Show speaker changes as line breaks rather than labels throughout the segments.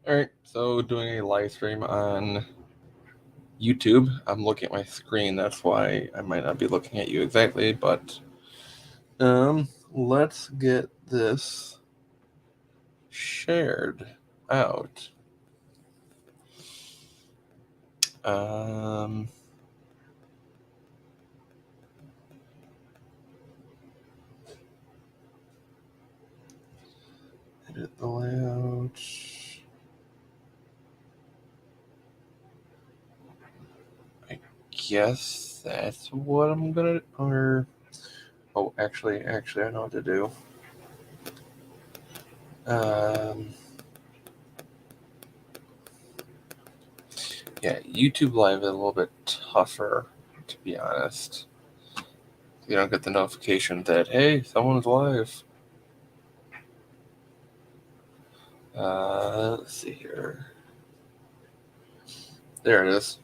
Alright, so doing a live stream on YouTube. I'm looking at my screen, that's why I might not be looking at you exactly, but let's get this shared out. Edit the layout. I guess that's what I'm gonna, oh, actually, I know what to do. Yeah, YouTube Live is a little bit tougher, to be honest. You don't get the notification that, hey, someone's live. Let's see here. There it is.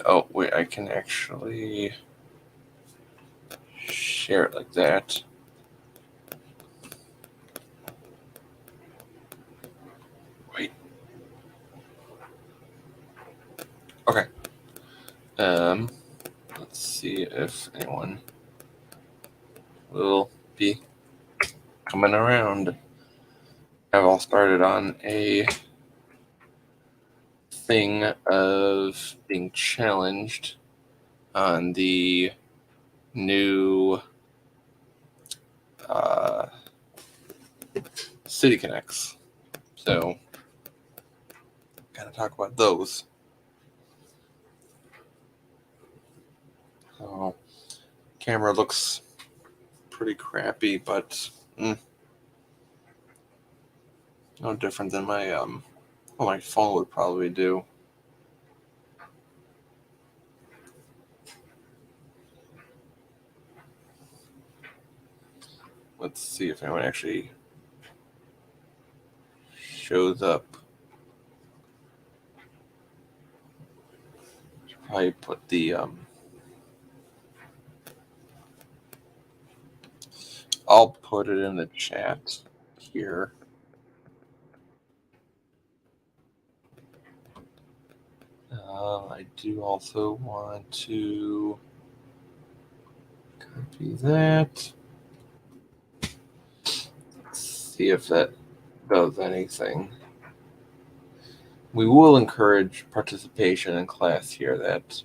Oh, wait, I can actually share it like that. Wait. Okay. Let's see if anyone will be coming around. I've all started on a thing of being challenged on the new City Connects. So, gotta talk about those. So, camera looks pretty crappy, but no different than my my phone would probably do. Let's see if anyone actually shows up. Should probably put the I'll put it in the chat here. I do also want to copy that. Let's see if that does anything. We will encourage participation in class here, that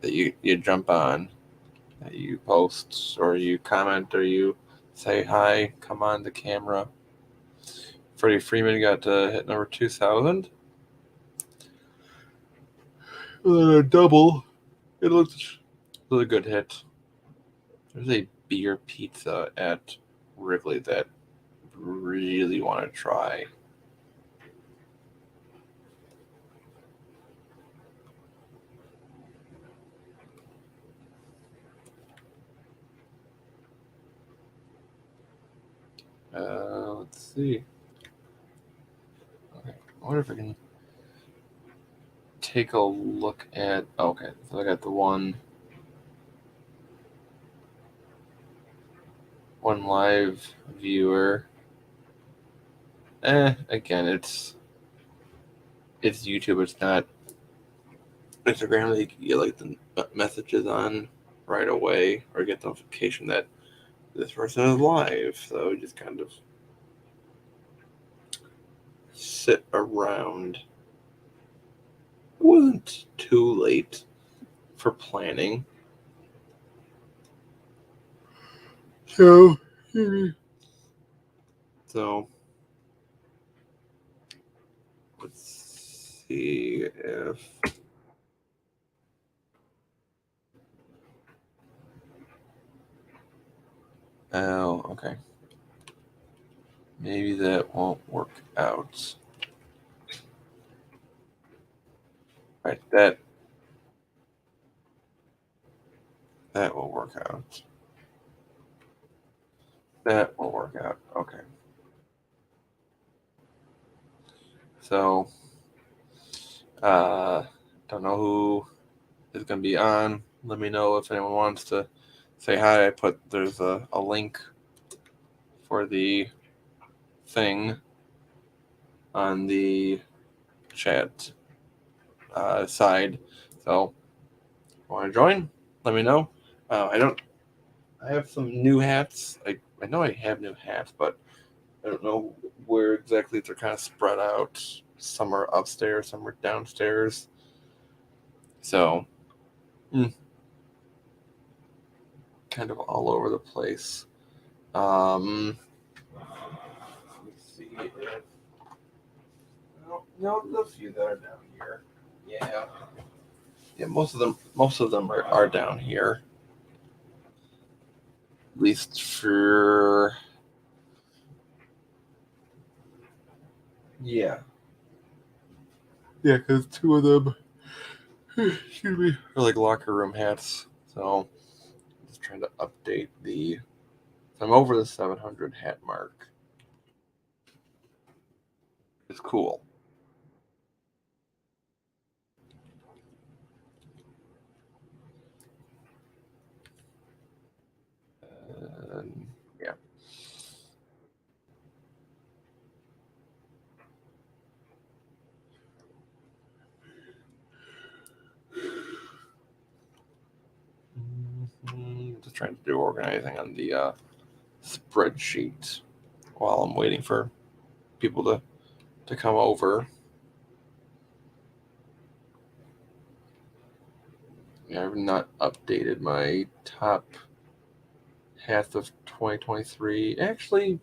you jump on, that you post, or you comment, or you say hi, come on the camera. Freddie Freeman got hit number 2,000. A double. It looks really good hit. There's a beer pizza at Wrigley that I really want to try. Let's see. Okay, I wonder if I can take a look at. Okay, so I got the one live viewer. Again, it's YouTube. It's not Instagram that you can get like the messages on right away, or get notification that this person is live. So just kind of sit around. It wasn't too late for planning. So let's see if okay. Maybe that won't work out. Right, that will work out. That will work out. Okay. So, don't know who is going to be on. Let me know if anyone wants to say hi, there's a link for the thing on the chat side. So, want to join? Let me know. I have some new hats. I know I have new hats, but I don't know where exactly they're kind of spread out. Some are upstairs, some are downstairs. So, kind of all over the place. Let me see. No, there's a few that are down here. Yeah. Yeah, most of them are down here. At least for yeah. Yeah, because two of them excuse me are like locker room hats. So just trying to update the so I'm over the 700 hat mark. It's cool. Yeah. Just trying to do organizing on the spreadsheet while I'm waiting for people to come over. Yeah, I've not updated my top half of 2023. Actually,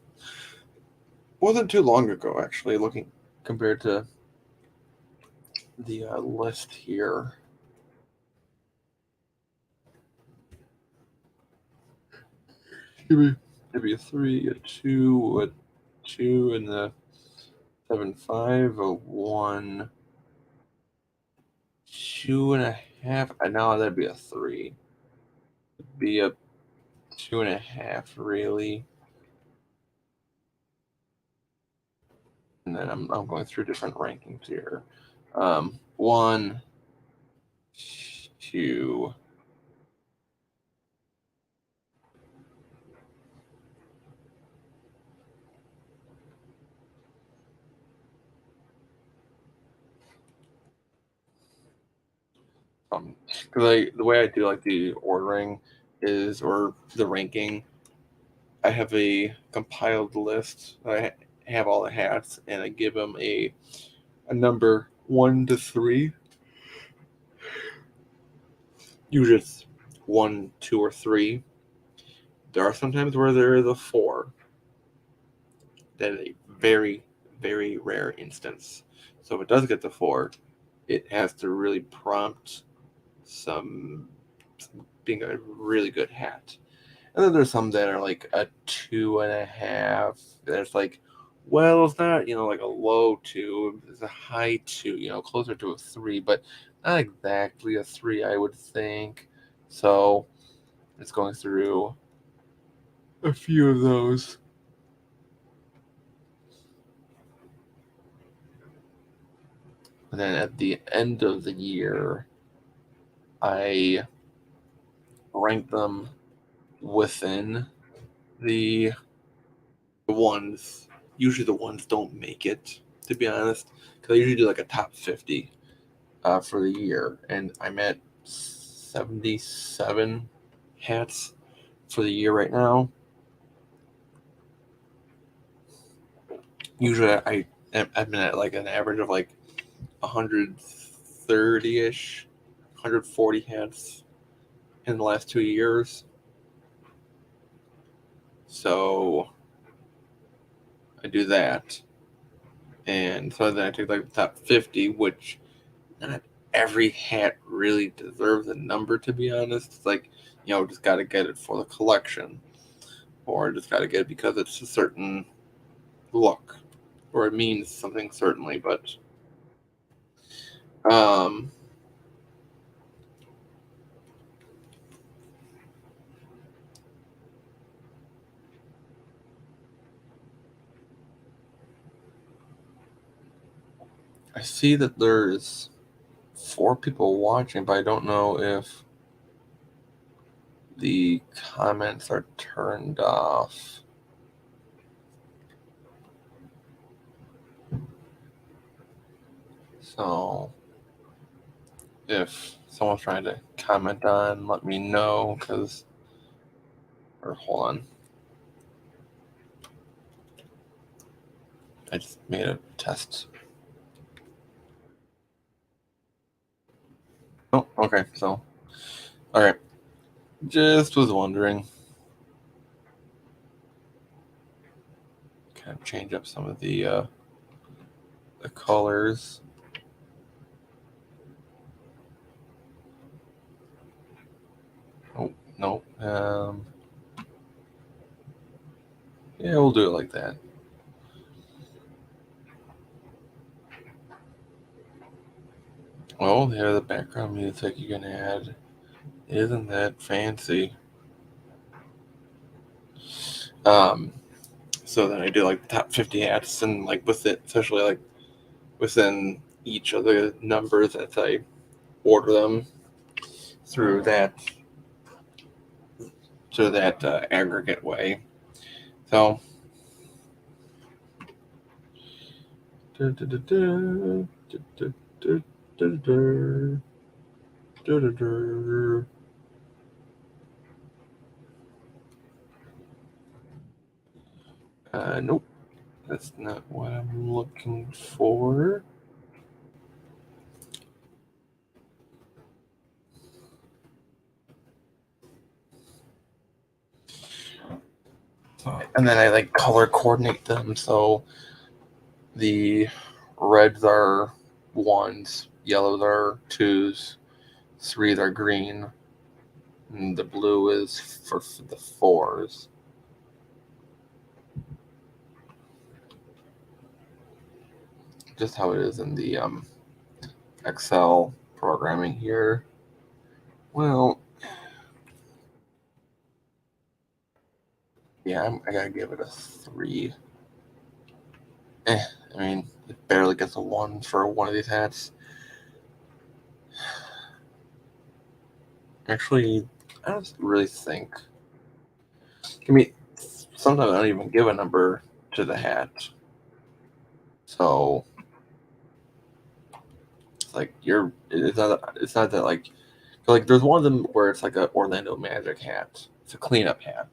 wasn't too long ago. Actually, looking compared to the list here. Maybe a 3, a 2, a 2, and a 7.5, a 1, 2.5. I know that'd be a 3. Be a 2.5, really. And then I'm going through different rankings here. 1, 2. Because the way I do like the ordering is, or the ranking, I have a compiled list. I have all the hats, and I give them a number 1 to 3. Usually it's 1, 2, or 3. There are sometimes where there is a 4. That is a very, very rare instance. So if it does get the 4, it has to really prompt some being a really good hat. And then there's some that are like a 2.5. There's like, well, it's not, like a low 2. It's a high 2, closer to a 3, but not exactly a 3, I would think. So it's going through a few of those. And then at the end of the year, I rank them within the ones. Usually the ones don't make it, to be honest, because I usually do like a top 50 for the year, and I'm at 77 hats for the year right now. Usually I've been at like an average of like 130-ish, 140 hats in the last 2 years. So I do that. And so then I take like the top 50, which not every hat really deserves a number, to be honest. It's like, just got to get it for the collection, or just got to get it because it's a certain look, or it means something certainly. But I see that there's 4 people watching, but I don't know if the comments are turned off. So if someone's trying to comment on, let me know, or hold on. I just made a test. Oh, okay. So, all right. Just was wondering. Kind of change up some of the colors. Oh, no. Yeah, we'll do it like that. Oh, there's the background music you can add. Isn't that fancy? So then I do like the top 50 hats, and like with it, especially like within each of the numbers as I order them through that aggregate way. So. Nope, that's not what I'm looking for. And then I like color coordinate them, so the reds are ones, yellows are twos, threes are green, and the blue is for the fours. Just how it is in the Excel programming here. Well, yeah, I gotta give it a 3. I mean, it barely gets a 1 for one of these hats. Actually, I don't really think. I mean, sometimes I don't even give a number to the hat. So, it's like it's not that like there's one of them where it's like a Orlando Magic hat. It's a cleanup hat.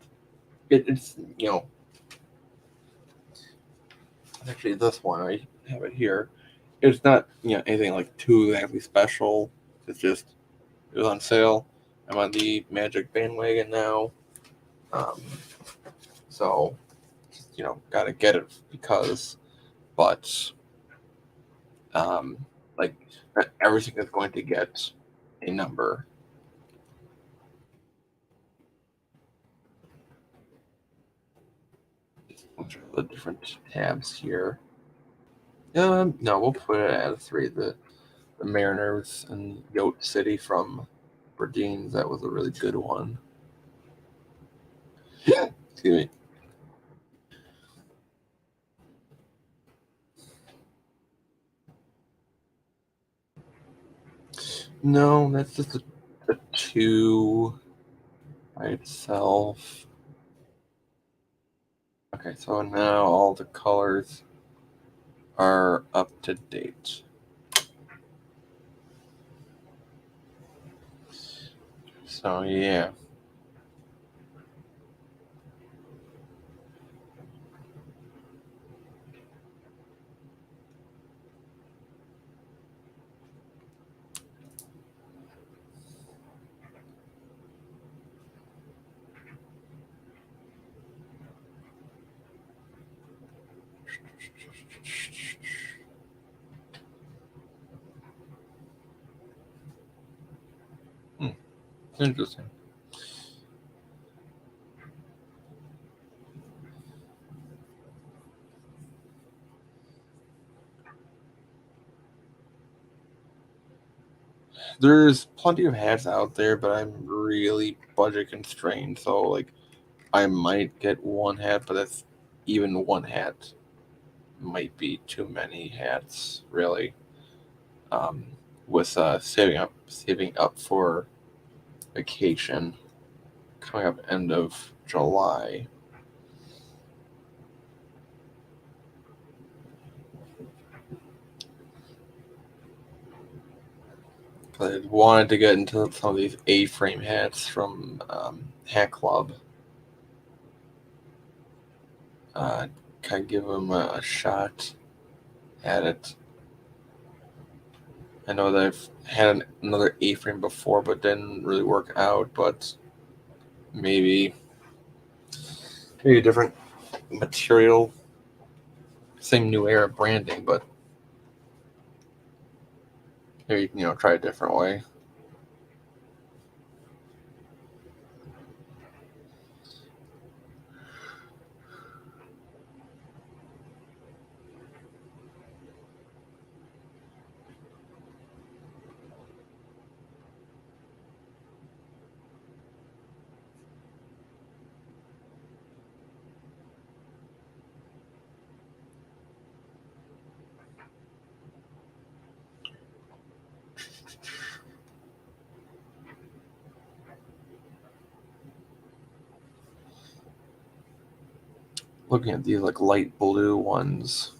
It's actually this one I have it here. It's not anything like too exactly special. It's just it was on sale. I'm on the Magic bandwagon now. So gotta get it but like everything is going to get a number. Which are the different tabs here? No, we'll put it at a 3. The Mariners and Yote City from Berdines, that was a really good one. Excuse me. No, that's just a 2 by itself. Okay, so now all the colors are up to date. So yeah. Interesting. There's plenty of hats out there, but I'm really budget constrained. So like, I might get one hat, but that's even one hat might be too many hats, really. With saving up for vacation, coming up end of July. I wanted to get into some of these A-frame hats from Hat Club. Kind of give them a shot at it. I know that I've had another A-frame before, but didn't really work out. But maybe a different material, same New Era branding, but maybe try a different way. Looking at these like light blue ones,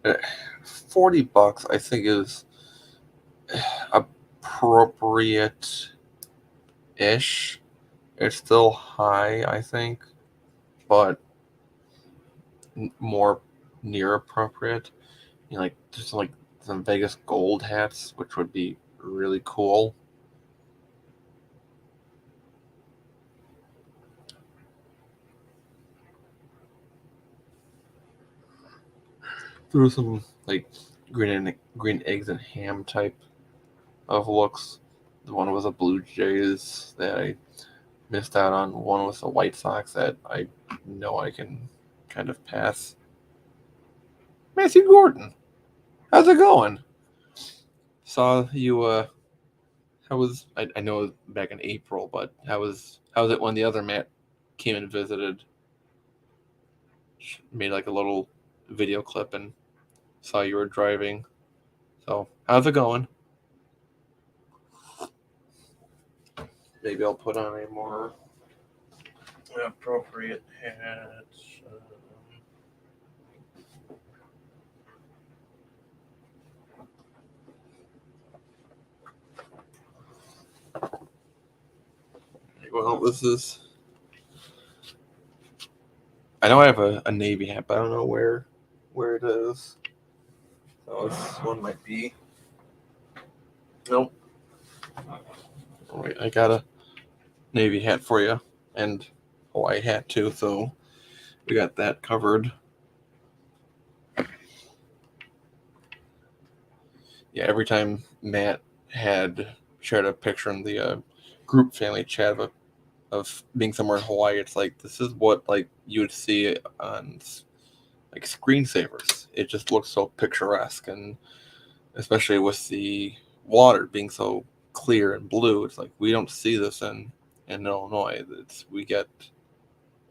$40 I think is appropriate-ish. It's still high, I think, but more near appropriate. Like just like some Vegas gold hats, which would be really cool. Through some like green eggs and ham type of looks. The one with the Blue Jays that I missed out on. One with the White Sox that I know I can kind of pass. Matthew Gordon, how's it going? Saw you. How was I know it was back in April, but how was it when the other Matt came and visited? Made like a little video clip and saw you were driving. So how's it going? Maybe I'll put on a more appropriate hat. Well, this is. I know I have a Navy hat, but I don't know where it is. So this one might be. Nope. Oh, wait, I got a Navy hat for you and a white hat too, so we got that covered. Yeah, every time Matt had shared a picture in the group family chat of being somewhere in Hawaii, it's like this is what like you would see on like screensavers. It just looks so picturesque, and especially with the water being so clear and blue, it's like we don't see this in Illinois. We get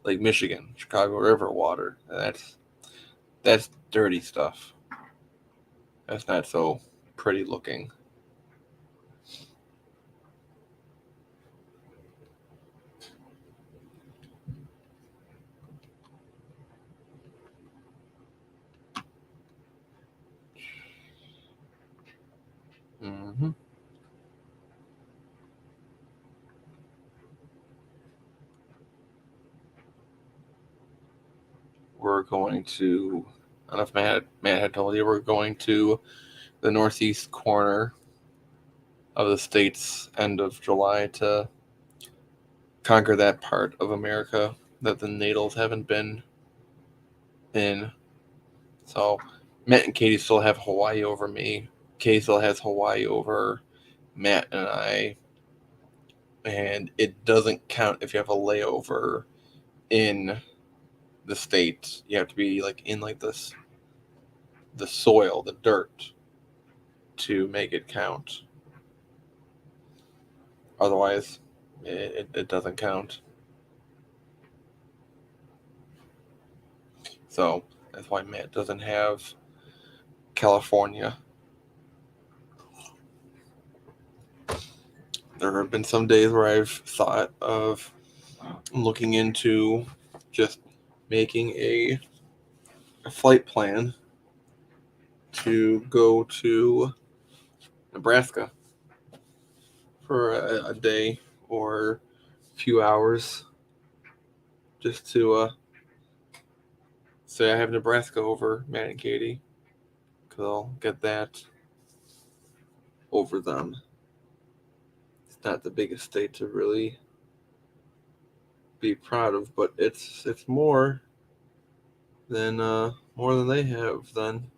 like Michigan, Chicago River water, and that's dirty stuff. That's not so pretty looking. Mm-hmm. We're going to. I don't know if Matt had told you we're going to the northeast corner of the state's end of July to conquer that part of America that the Nadals haven't been in. So Matt and Katie still have Hawaii over me. Katie still has Hawaii over Matt and I. And it doesn't count if you have a layover in the state. You have to be like in like this the soil, the dirt, to make it count. Otherwise, it doesn't count. So that's why Matt doesn't have California. there have been some days where I've thought of looking into just making a flight plan to go to Nebraska for a day or a few hours, just to say I have Nebraska over Matt and Katie, because I'll get that over them. It's not the biggest state to really be proud of, but it's more than they have then.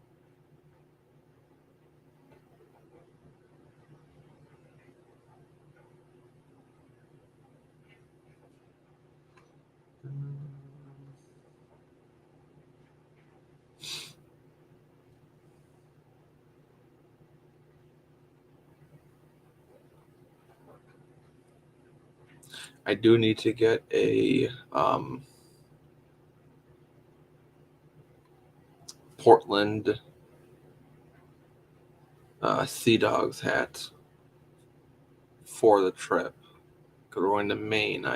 I do need to get a Portland Sea Dogs hat for the trip. Because we're going to Maine.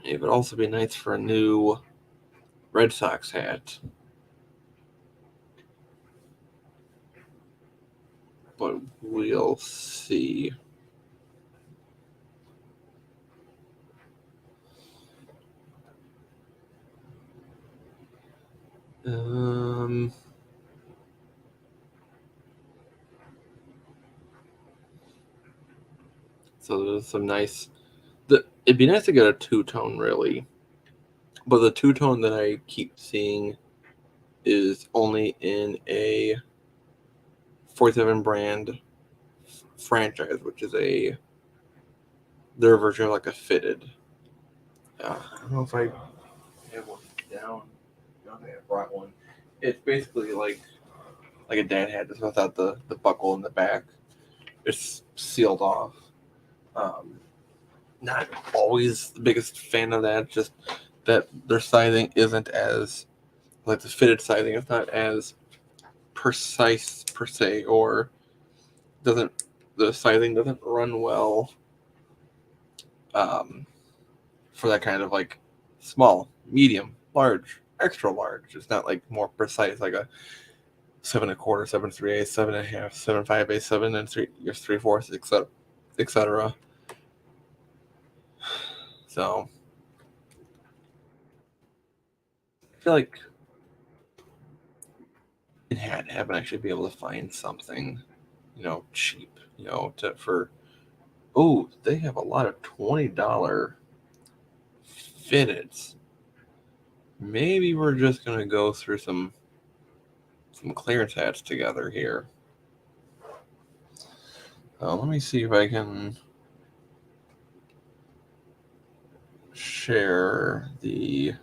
It would also be nice for a new Red Sox hat. But we'll see. So there's some nice. It'd be nice to get a two-tone, really. But the two-tone that I keep seeing is only in a 47 brand franchise, which is their version of like a fitted. I don't know if I have one down. I don't think I brought one. It's basically like a dad hat, just without the buckle in the back. It's sealed off. Not always the biggest fan of that. Just that their sizing isn't as like the fitted sizing is not as precise per se, or the sizing doesn't run well for that kind of like small, medium, large, extra large. It's not like more precise like a 7 1/4, 7 3/8, 7 1/2, 7 5/8, 7 and 3/4, etc. So I feel like in Hat Heaven I should be able to find something, cheap, for. Oh, they have a lot of $20 fitteds. Maybe we're just gonna go through some clearance hats together here. Let me see if I can share the.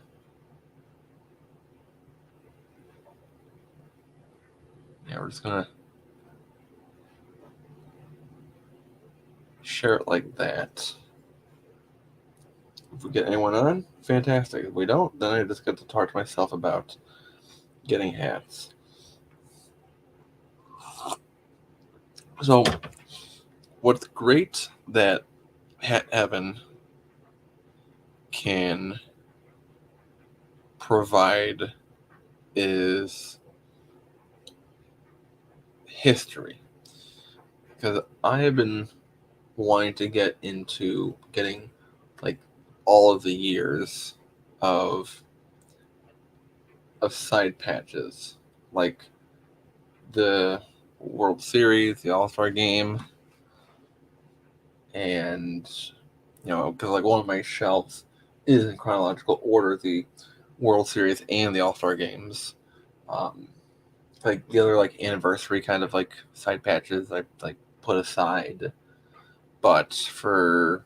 Yeah, we're just gonna share it like that. If we get anyone on, fantastic. If we don't, then I just get to talk to myself about getting hats. So, what's great that Hat Heaven can provide is history. Because I have been wanting to get into getting like all of the years of side patches, like the World Series, the All-Star Game, and because like one of my shelves is in chronological order, the World Series and the All-Star Games. Like the other like anniversary kind of like side patches I like put aside, but for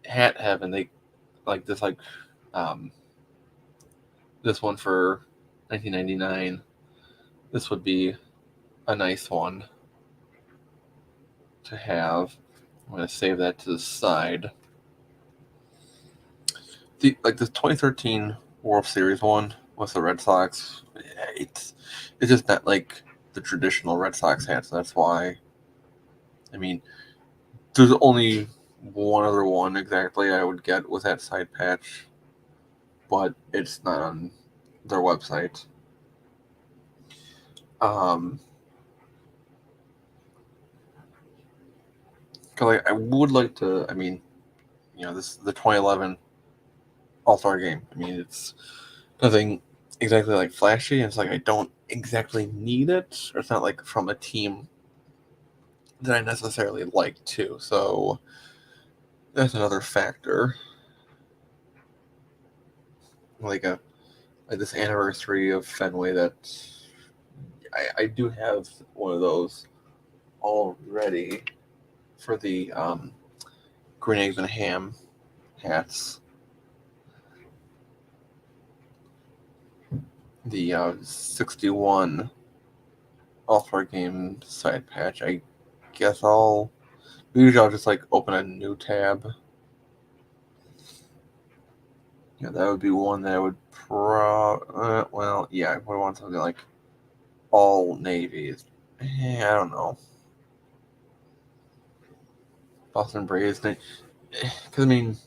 Hat Heaven they like this this one for 1999. This would be a nice one to have. I'm going to save that to the side. The 2013 World Series one with the Red Sox, it's just not like the traditional Red Sox hats. That's why. I mean, There's only one other one exactly I would get with that side patch, but it's not on their website. Cause I would like to. I mean, this is the 2011 All-Star game. I mean, it's nothing exactly like flashy. It's like I don't exactly need it, or it's not like from a team that I necessarily like too. So that's another factor. Like this anniversary of Fenway that I do have one of those already for the green eggs and ham hats. The 61 All-Star Game side patch. I guess usually I'll just like open a new tab. Yeah, that would be one that I would I would want something like all navies. I don't know. Boston Braves, because I mean,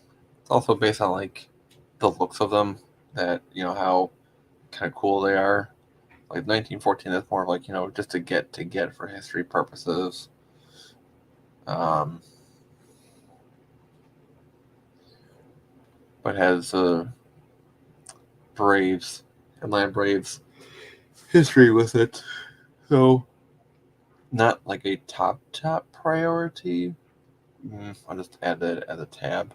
it's also based on like the looks of them. That how kind of cool they are. Like 1914, that's more of like just to get for history purposes. But has Braves, Atlanta Braves history with it, so not like a top priority. I'll just add that as a tab.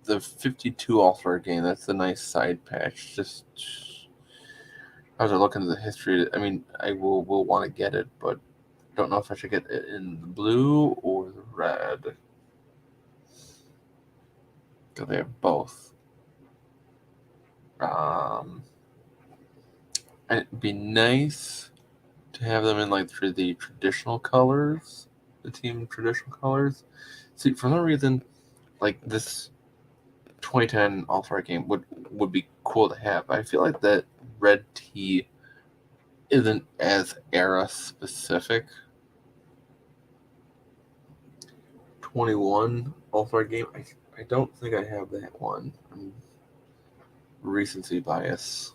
The 52 All-Star game, that's a nice side patch. Just as I look into the history, I mean, I will want to get it, but don't know if I should get it in the blue or the red. Because they have both. And it'd be nice to have them in like the traditional colors, the team traditional colors. See, for some reason, like this 2010 All-Star game would be cool to have. I feel like that red tee isn't as era specific. 21 All-Star game. I don't think I have that one. Recency bias.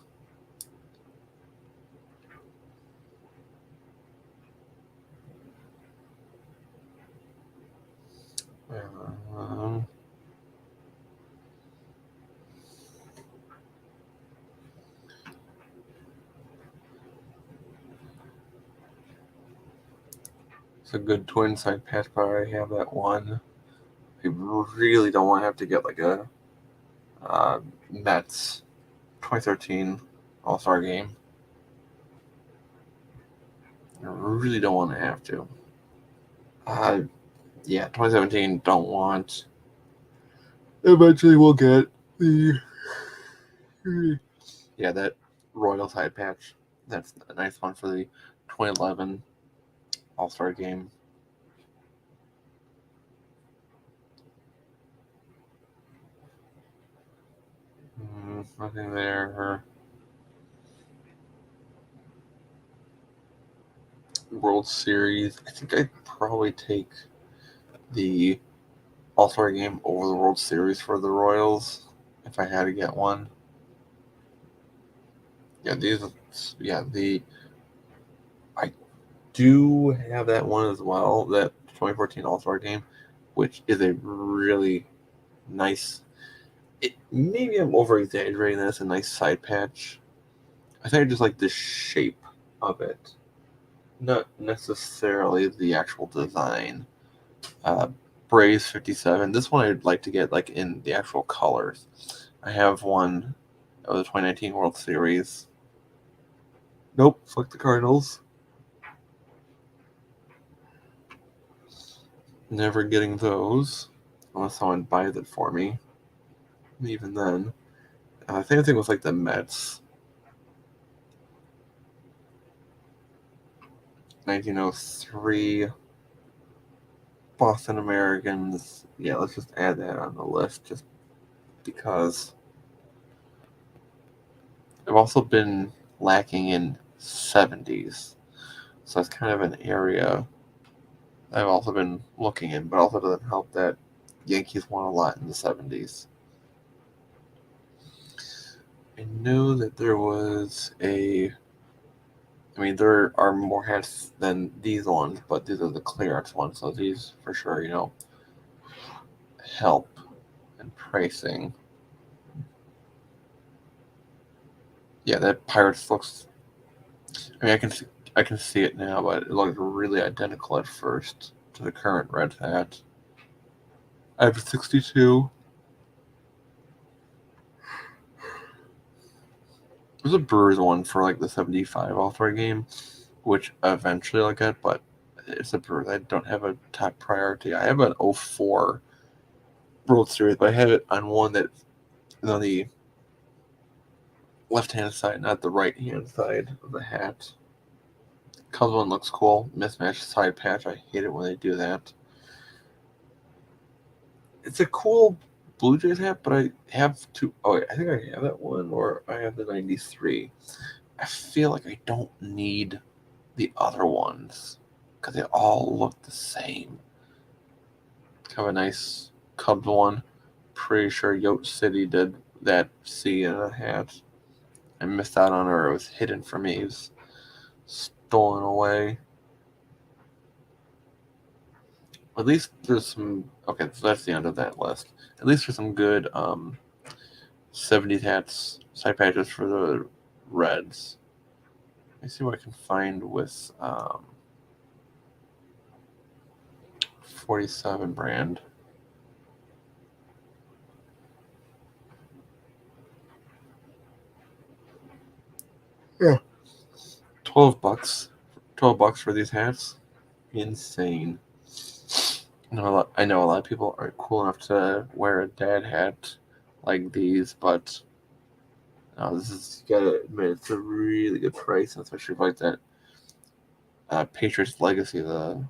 It's a good twin side patch, but I have that one. I really don't want to have to get like a Mets 2013 All-Star game. I really don't want to have to. 2017 don't want. Eventually we'll get the that Royal side patch. That's a nice one for the 2011 All-Star game. Nothing there. World Series. I think I'd probably take the All-Star game over the World Series for the Royals if I had to get one. I do have that one as well, that 2014 All-Star game, which is a really nice. Maybe I'm over exaggerating this. A nice side patch. I think I just like the shape of it, not necessarily the actual design. Braves 57. This one I'd like to get like in the actual colors. I have one of the 2019 World Series. Nope, fuck the Cardinals. Never getting those unless someone buys it for me. And even then, same thing with like the Mets. 1903 Boston Americans. Yeah, let's just add that on the list just because. I've also been lacking in 70s. So that's kind of an area I've also been looking in, but also doesn't help that Yankees won a lot in the 70s. I know that there was there are more hats than these ones, but these are the clearance ones, so these for sure, help in pricing. Yeah, that Pirates looks. I can see it now, but it looked really identical at first to the current red hat. I have a 62. There's a Brewers one for like the 75 All-Star game, which eventually I'll get, but it's a Brewers. I don't have a top priority. I have an 04 World Series, but I have it on one that on the left-hand side, not the right-hand side of the hat. Cubs one looks cool. Mismatched side patch. I hate it when they do that. It's a cool Blue Jays hat, but I have two. Oh, wait, I think I have that one, or I have the 93. I feel like I don't need the other ones because they all look the same. Have a nice Cubs one. Pretty sure Yote City did that C in a hat. I missed out on it, or it was hidden from me. It was stolen away. At least there's some. Okay, so that's the end of that list. At least there's some good 70s hats, side patches for the Reds. Let me see what I can find with 47 brand. Yeah. $12. $12 for these hats. Insane. I know a lot of people aren't cool enough to wear a dad hat like these, but this is, you gotta admit, it's a really good price, especially like that Patriots legacy, the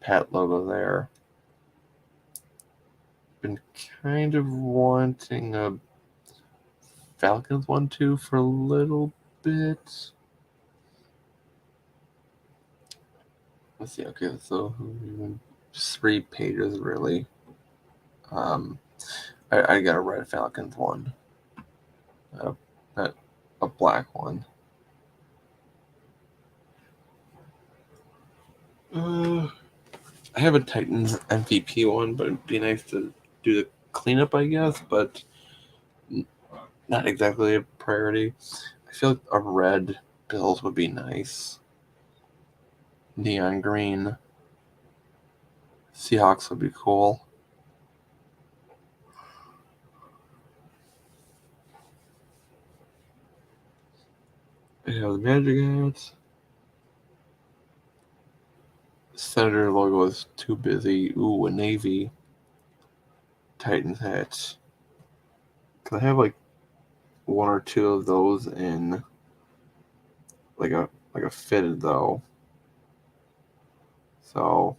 Pat logo there. Been kind of wanting a Falcons one too for a little bit. Let's see. Okay, so 3 pages really. I got a red Falcons one, not a black one. I have a Titans MVP one, but it'd be nice to do the cleanup, I guess, but not exactly a priority. I feel like a red Bills would be nice. Neon green Seahawks would be cool. I have the Magic hats. Senator logo is too busy. Ooh, a navy Titans hat. Can I have like one or two of those in like a fitted though? So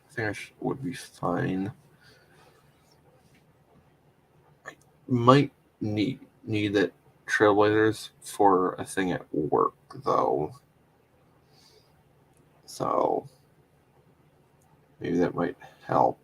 I think would be fine. I might need that Trailblazers for a thing at work though. So maybe that might help.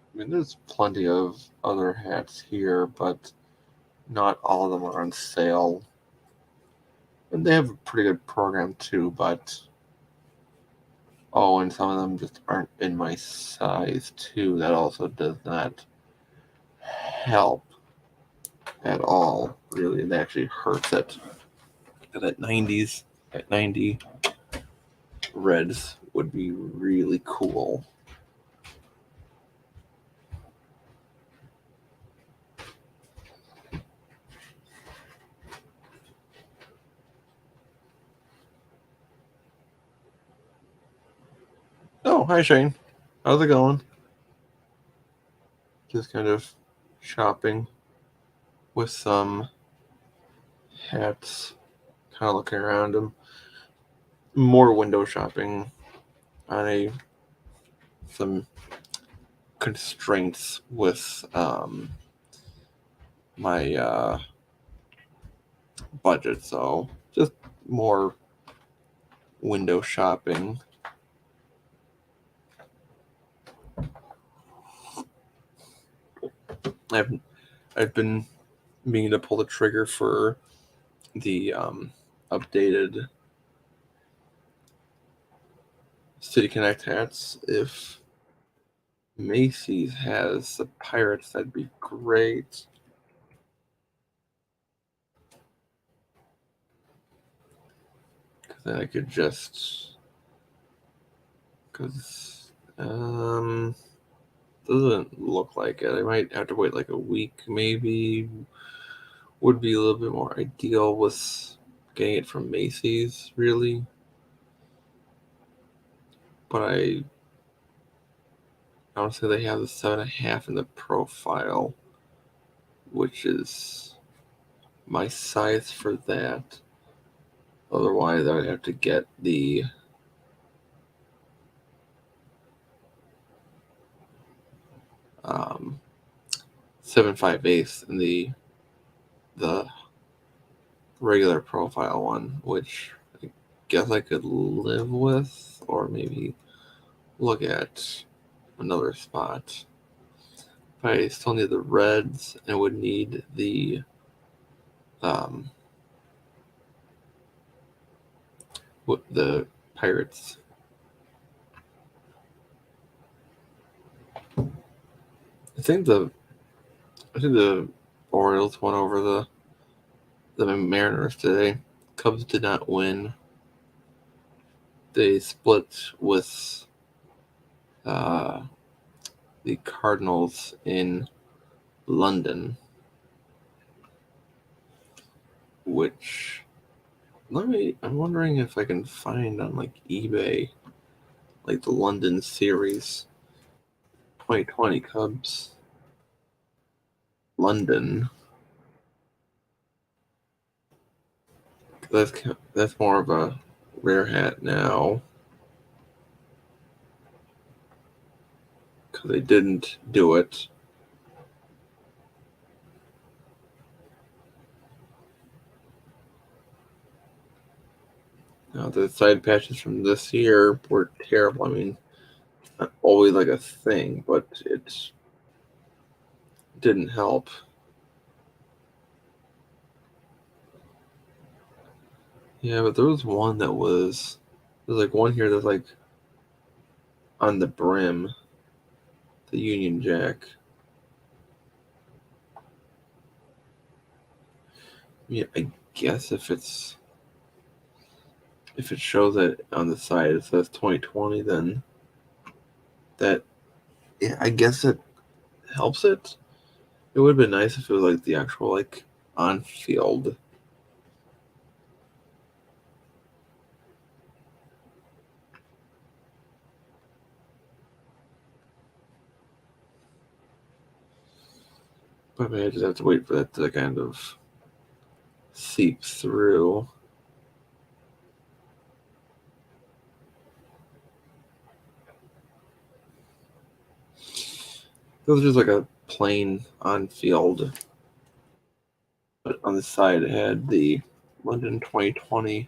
I mean, there's plenty of other hats here, but not all of them are on sale. And they have a pretty good program too, but and some of them just aren't in my size too. That also does not help at all. Really, it actually hurts it. At 90s, at 90, reds would be really cool. Oh, hi Shane. How's it going? Just kind of shopping with some hats, kind of looking around them. More window shopping on some constraints with my budget, so just more window shopping. I've been meaning to pull the trigger for the updated City Connect hats. If Macy's has the Pirates, that'd be great. Because then I could just... Because... doesn't look like it. I might have to wait like a week, maybe. Would be a little bit more ideal with getting it from Macy's, really. But I honestly, they have the 7.5 in the profile, which is my size for that. Otherwise, I would have to get the 7.5/8 in the regular profile one, which I guess I could live with, or maybe look at another spot. But I still need the reds, and would need the Pirates. I think the Orioles won over the Mariners today. Cubs did not win. They split with the Cardinals in London, which I'm wondering if I can find on like eBay, like the London series 2020 Cubs London. That's more of a rare hat now, because they didn't do it. Now, the side patches from this year were terrible. I mean, not always like a thing, but it didn't help. Yeah, but there was one that there's like one here that's like on the brim, the Union Jack. Yeah, I guess if it shows it on the side, it says 2020, then that, yeah, I guess it helps it. It would have been nice if it was like the actual like on field. But maybe I just have to wait for that to kind of seep through. It was just like a plain on field. But on the side, it had the London 2020.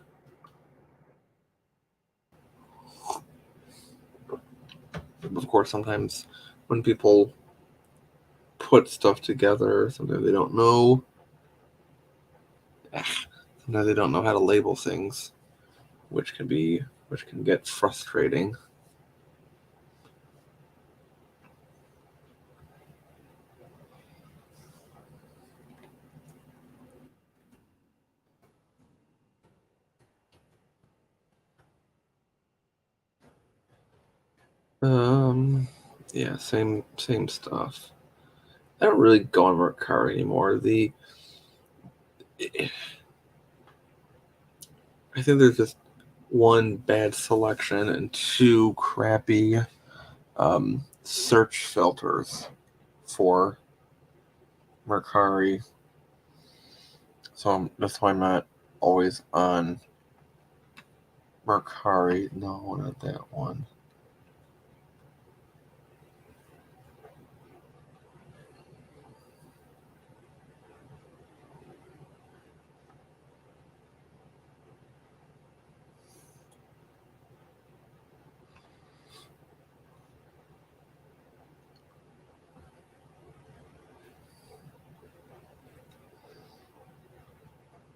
Of course, sometimes when people put stuff together, sometimes they don't know. Sometimes they don't know how to label things, which can get frustrating. Yeah, same stuff. I don't really go on Mercari anymore. I think there's just one bad selection and two crappy search filters for Mercari. So that's why I'm not always on Mercari. No, not that one.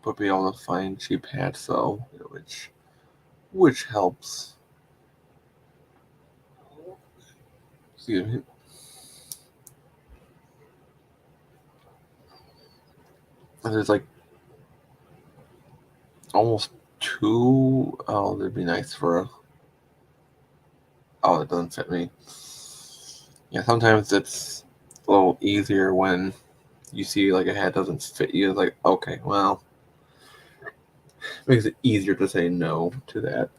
But be able to find cheap hats though, which helps. Excuse me. And there's like almost two. Oh, that'd be nice for a. Oh, it doesn't fit me. Yeah, sometimes it's a little easier when you see like a hat doesn't fit you. It's like, okay, well, it makes it easier to say no to that.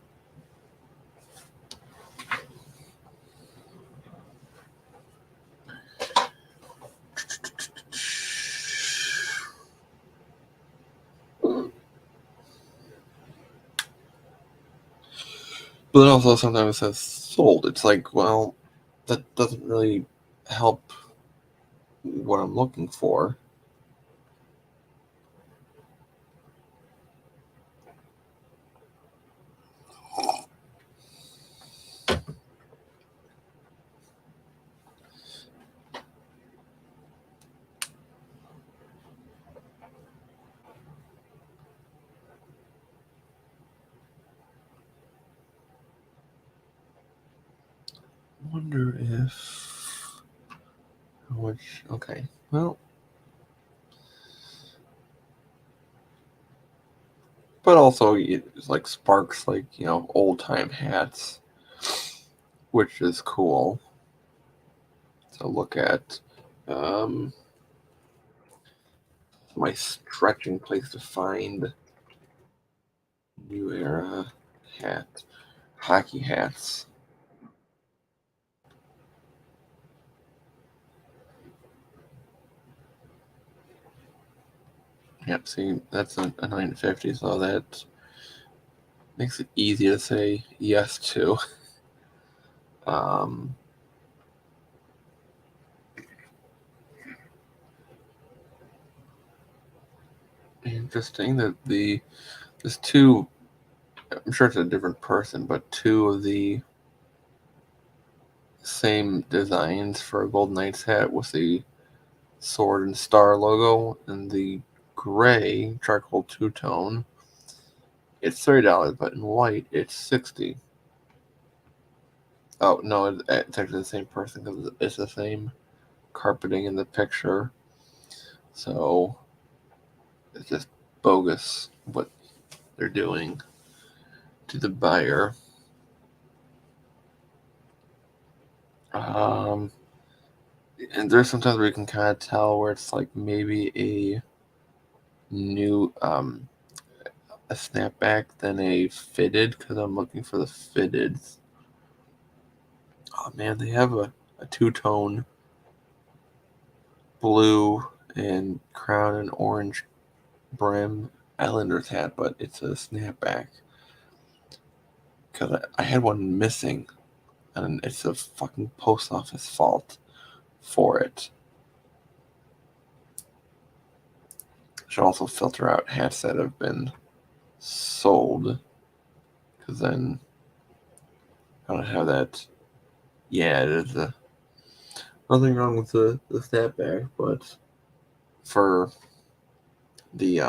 But then also sometimes it says sold. It's like, well, that doesn't really help what I'm looking for. Wonder if which okay, well, but also it's like sparks like old time hats, which is cool to look at. Um, my stretching place to find new era hat, hockey hats. Yep, see, that's a 950, so that makes it easy to say yes to. Um, Interesting that there's two. I'm sure it's a different person, but two of the same designs for a Golden Knights hat with the sword and star logo and the gray charcoal two-tone. It's $30, but in white it's 60. Oh no, it's actually the same person because it's the same carpeting in the picture. So it's just bogus what they're doing to the buyer. And there's sometimes where you can kind of tell where it's like maybe a new a snapback than a fitted because I'm looking for the fitted. Oh man, they have a two-tone blue and crown and orange brim Islanders hat, but it's a snapback. Because I had one missing, and it's a fucking post office fault for it. Should also filter out hats that have been sold, because then I don't have that. Yeah, it is nothing wrong with the snapback, but for the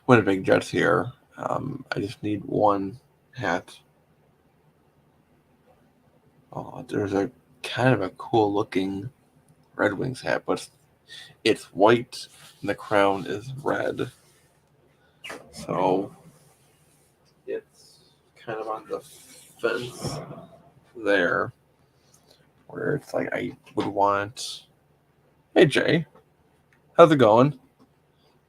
Winnipeg Jets here, I just need one hat. Oh, there's a kind of a cool looking Red Wings hat, but it's white and the crown is red. So it's kind of on the fence there where it's like I would want. Hey Jay, how's it going?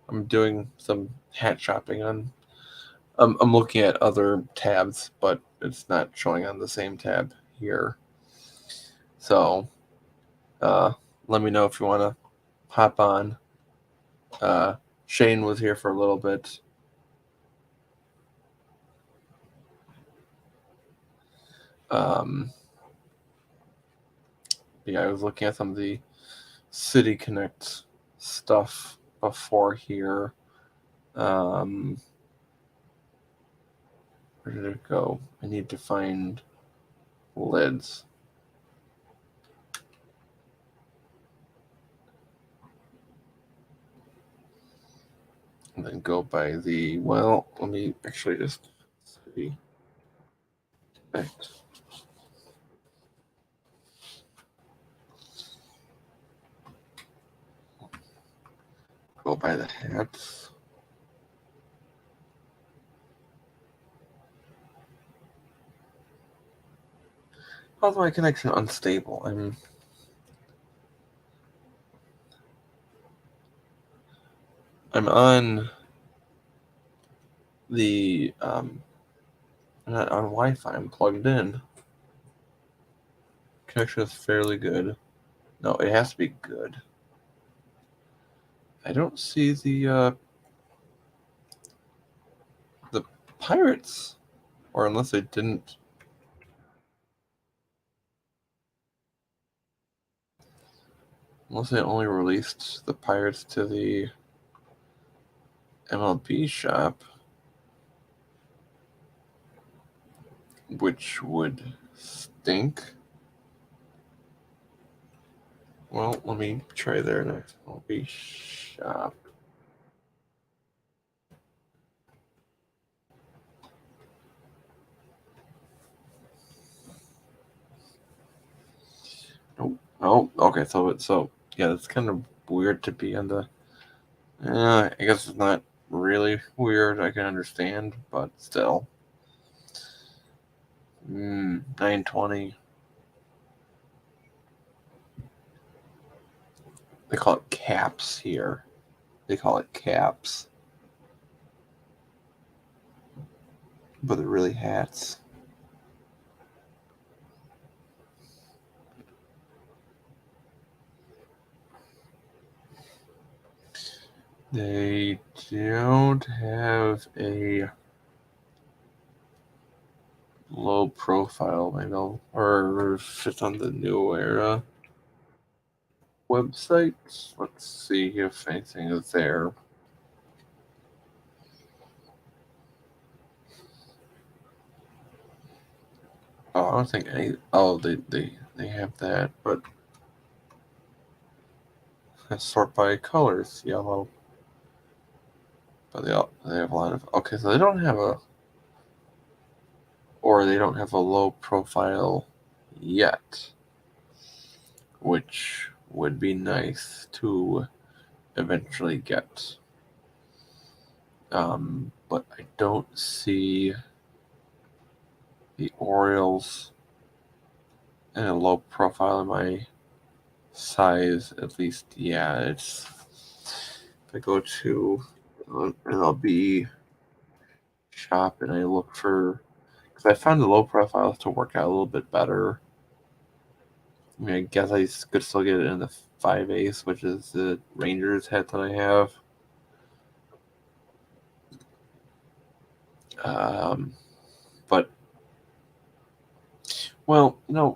I'm doing some hat shopping on. I'm looking at other tabs, but it's not showing on the same tab here. So let me know if you want to hop on Shane was here for a little bit. Yeah, I was looking at some of the City Connect stuff before here. Where did it go? I need to find lids. And then go by the, well, let me actually just see. Go by the hats. How's my connection unstable? I'm on the I'm not on Wi-Fi. I'm plugged in. Connection is fairly good. No, it has to be good. I don't see the Pirates, or unless they didn't. Unless they only released the Pirates to the MLB shop, which would stink. Well, let me try their next MLB shop. Oh, okay. So yeah, it's kind of weird to be on the. I guess it's not really weird. I can understand, but still. 920. They call it caps here. They call it caps, but they're really hats. They don't have a low profile, I know, or if it's on the New Era website. Let's see if anything is there. Oh, I don't think any. Oh, they have that, but sort by colors, yellow. But they have a lot of. Okay, so they don't have a low profile yet, which would be nice to eventually get. But I don't see the Orioles in a low profile in my size, at least. Yeah, it's. If I go to MLB shop and I look for, because I found the low profiles to work out a little bit better. I mean, I guess I could still get it in the 5 Ace, which is the Rangers hat that I have. But, well, the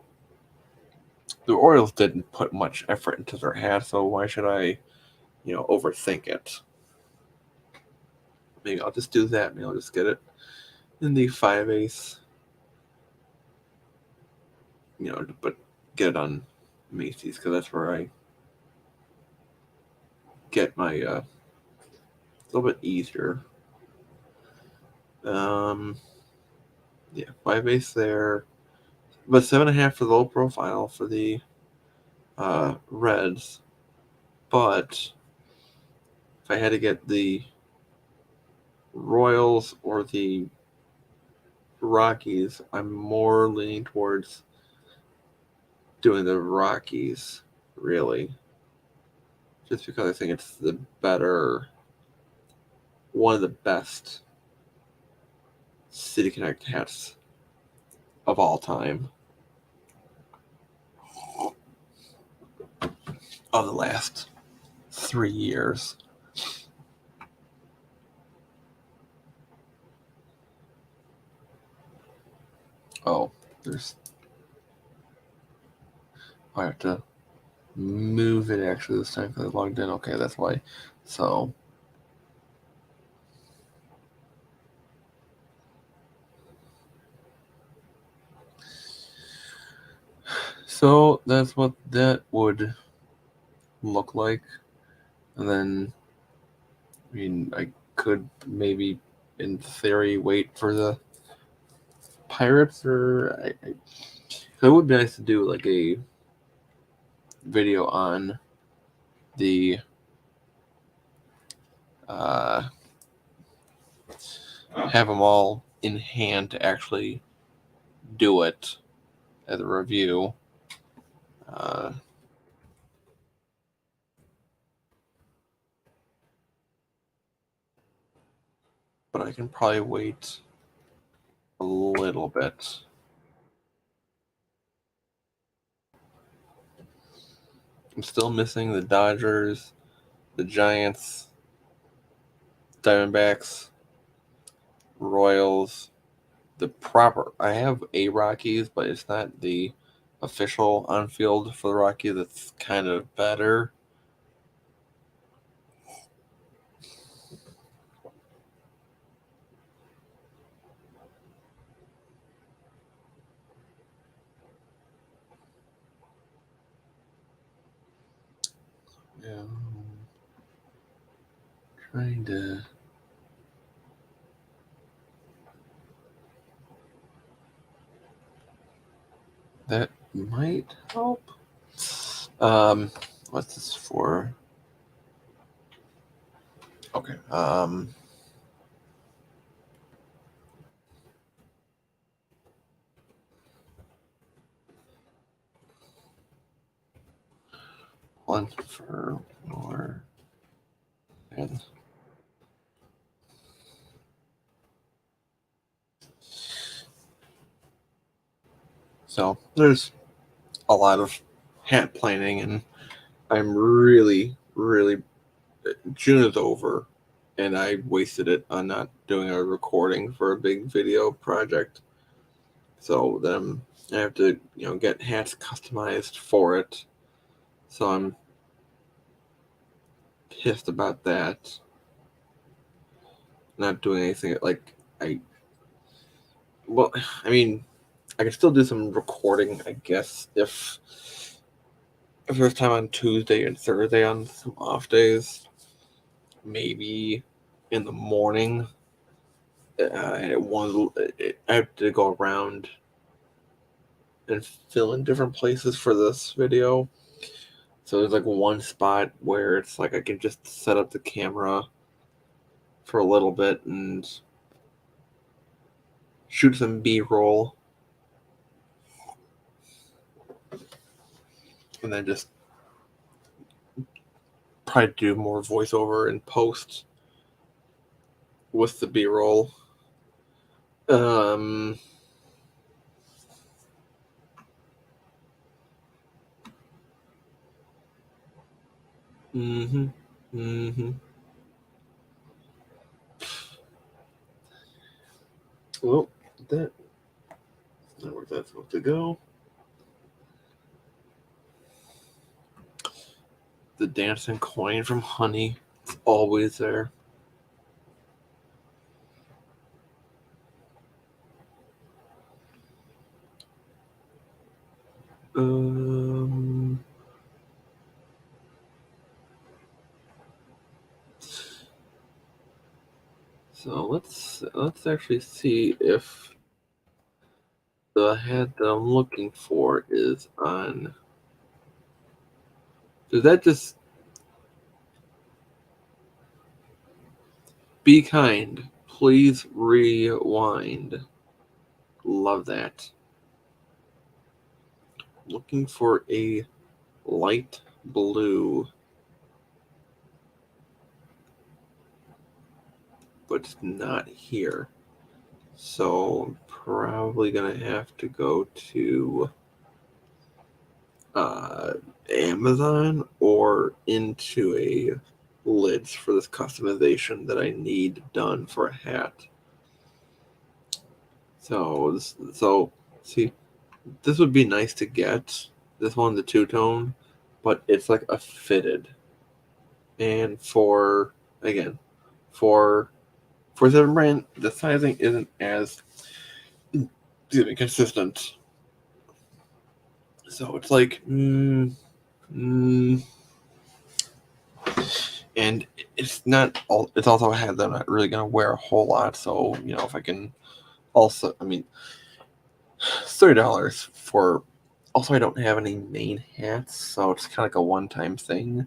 Orioles didn't put much effort into their hat, so why should I, overthink it? Maybe I'll just do that. Maybe I'll just get it in the 5 Ace, but get it on Macy's, because that's where I get my, a little bit easier. Yeah, 5 Ace there, but 7.5 for the low profile for the Reds. But if I had to get the Royals or the Rockies, I'm more leaning towards doing the Rockies, really, just because I think it's the better, one of the best City Connect hats of all time, of the last 3 years. Oh, I have to move it actually this time because I logged in. Okay, that's why. So that's what that would look like. And then, I mean, I could maybe, in theory, wait for the pirates, or it would be nice to do like a video on the have them all in hand to actually do it as a review. But I can probably wait a little bit. I'm still missing the Dodgers, the Giants, Diamondbacks, Royals, the proper. I have a Rockies, but it's not the official on field for the Rockies. That's kind of better. Yeah, trying to. That might help. What's this for? Okay. One for more. And so there's a lot of hat planning, and I'm really, really. June is over, and I wasted it on not doing a recording for a big video project. So then I have to, get hats customized for it. So I'm pissed about that. Not doing anything well, I mean, I can still do some recording, I guess, if there's time on Tuesday and Thursday on some off days, maybe in the morning. I have to go around and fill in different places for this video. So there's like one spot where it's like I can just set up the camera for a little bit and shoot some B-roll, and then just probably do more voiceover and post with the B-roll. Um, mm-hmm. Mm-hmm. Well, that's not where that's supposed to go. The dancing coin from Honey. It's always there. So let's actually see if the hat that I'm looking for is on. Does that just be kind? Please rewind. Love that. Looking for a light blue, but it's not here. So I'm probably gonna have to go to Amazon or into a lids for this customization that I need done for a hat. So See, this would be nice to get. This one, the two-tone, but it's like a fitted. And again, for 7 brand, the sizing isn't as consistent. So it's like, and it's not all. It's also a hat that I'm not really gonna wear a whole lot. So if I can, also, $30 for. Also, I don't have any main hats, so it's kind of like a one-time thing.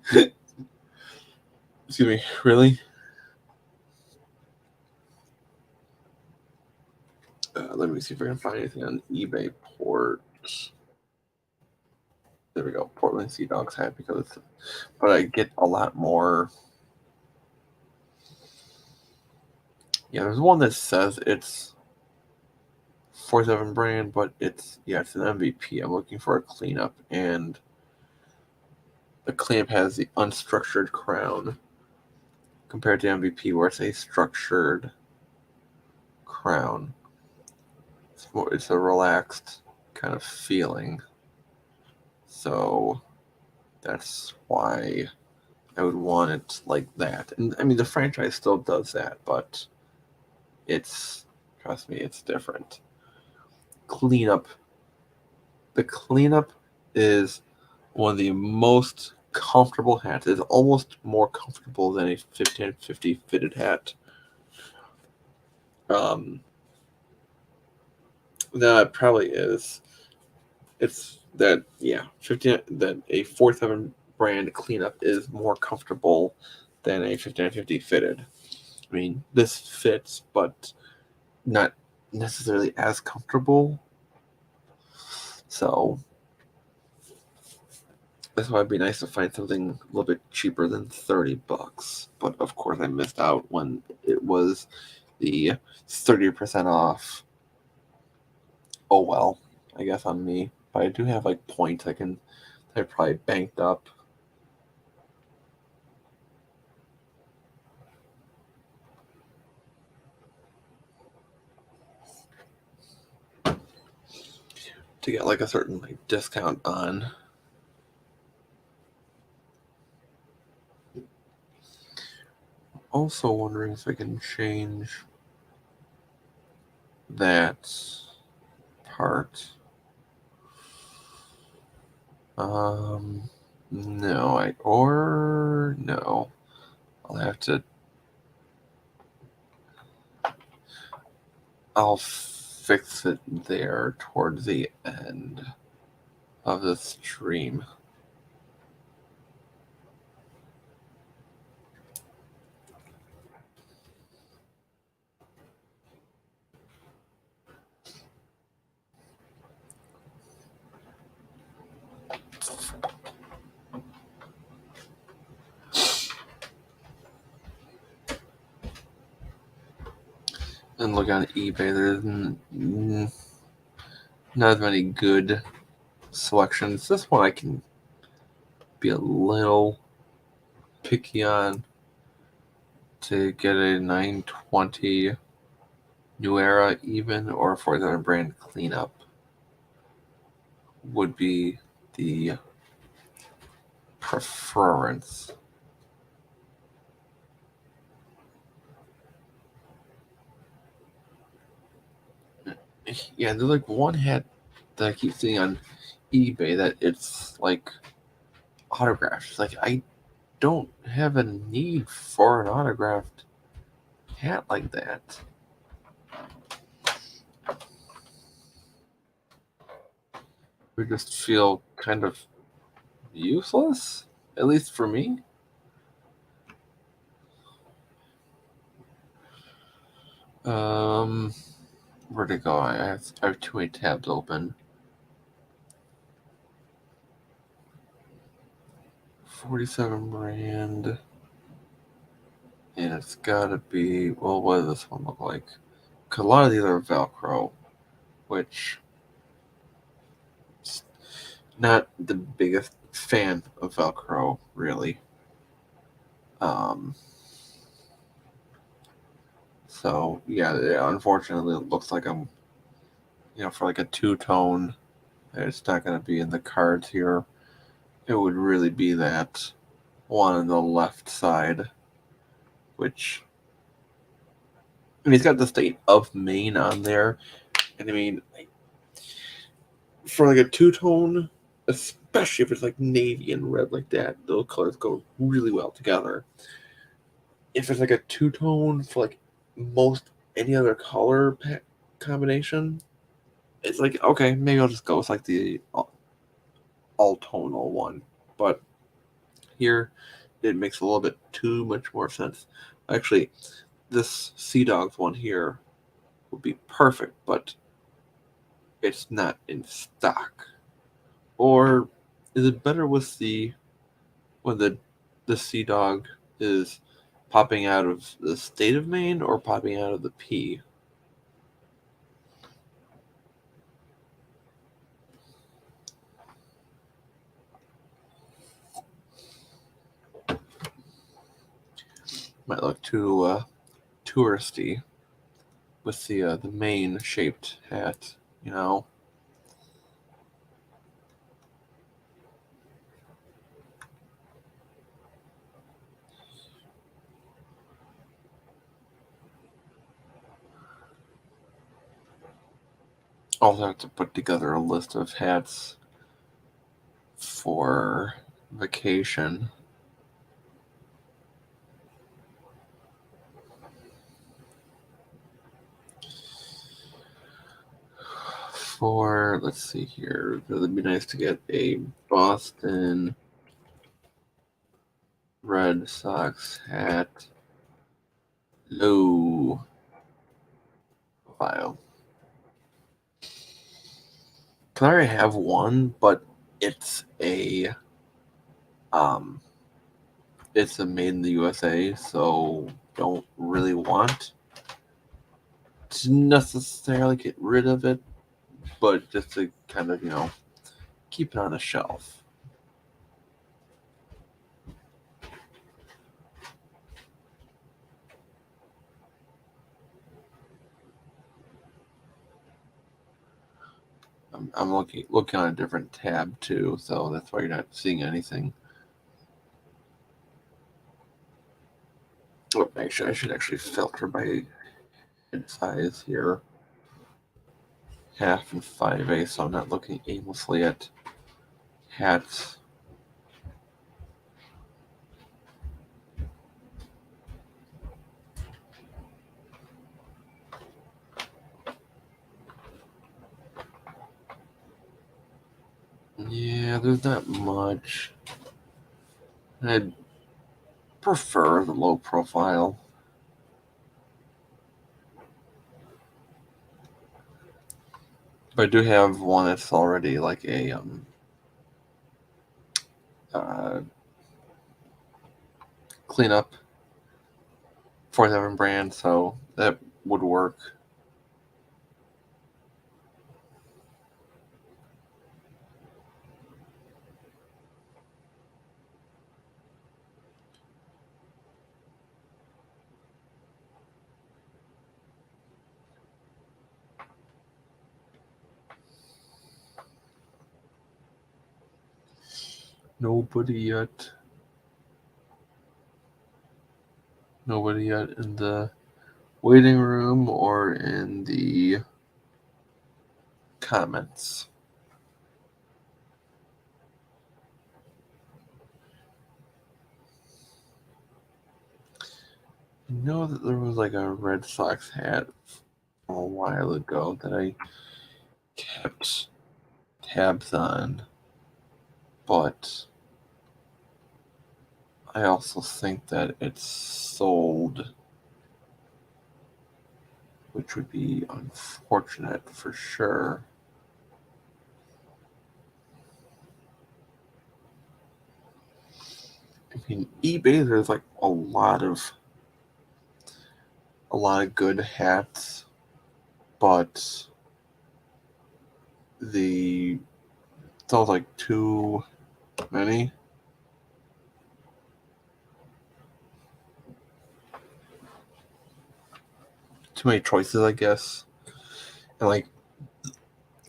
Excuse me, really? Let me see if I can find anything on eBay. There we go, Portland Sea Dogs hat, but I get a lot more. Yeah, there's one that says it's 47 brand, but it's an MVP. I'm looking for a cleanup, and the cleanup has the unstructured crown compared to MVP, where it's a structured crown. It's a relaxed kind of feeling. So that's why I would want it like that. And the franchise still does that, but trust me, it's different. The cleanup is one of the most comfortable hats. It's almost more comfortable than a 1550 fitted hat. That probably is. It's that 15 that a 47 brand cleanup is more comfortable than a 1550 fitted. This fits, but not necessarily as comfortable. So that's why it'd be nice to find something a little bit cheaper than $30. But of course, I missed out when it was the 30% off. Oh well, I guess on me. But I do have like points I probably banked up. To get like a certain discount on. Also wondering if I can change that part. No, no. I'll fix it there towards the end of the stream. And look on eBay, there's not as many good selections. This one I can be a little picky on. To get a 920 New Era even, or for the brand cleanup would be the preference. Yeah, there's like one hat that I keep seeing on eBay that it's like autographed. Like, I don't have a need for an autographed hat like that. We just feel kind of useless, at least for me. Where'd it go? I have 2 tabs open. 47 brand. And it's gotta be, well, what does this one look like? Because a lot of these are Velcro, which not the biggest fan of Velcro, really. So yeah, unfortunately, it looks like I'm for like a two-tone, it's not going to be in the cards here. It would really be that one on the left side, which, I mean, he's got the state of Maine on there, and I mean, for like a two-tone, especially if it's like navy and red like that, those colors go really well together. If it's like a two-tone for like most any other color combination, it's like, okay, maybe I'll just go with like the all tonal one. But here, it makes a little bit too much more sense. Actually, this Sea Dogs one here would be perfect, but it's not in stock. Or is it better with when the Sea Dog is popping out of the state of Maine or popping out of the P? Might look too touristy with the Maine shaped hat, you know. Also have to put together a list of hats for vacation. Let's see here, it'd be nice to get a Boston Red Sox hat, low profile. I already have one, but it's a um it's a made in the USA, so don't really want to necessarily get rid of it, but just to kind of, keep it on a shelf. I'm looking on a different tab too, so that's why you're not seeing anything. Oh, actually, I should actually filter by head size here. 1/2 and 5/8, so I'm not looking aimlessly at hats. Yeah, there's not much. I'd prefer the low profile. But I do have one that's already like a uh, cleanup 47 brand, so that would work. Nobody yet. Nobody yet in the waiting room or in the comments. I know that there was like a Red Sox hat from a while ago that I kept tabs on, but I also think that it's sold, which would be unfortunate for sure. I mean, eBay, there's like a lot of good hats, but the sounds like too many. Too many choices, I guess. And like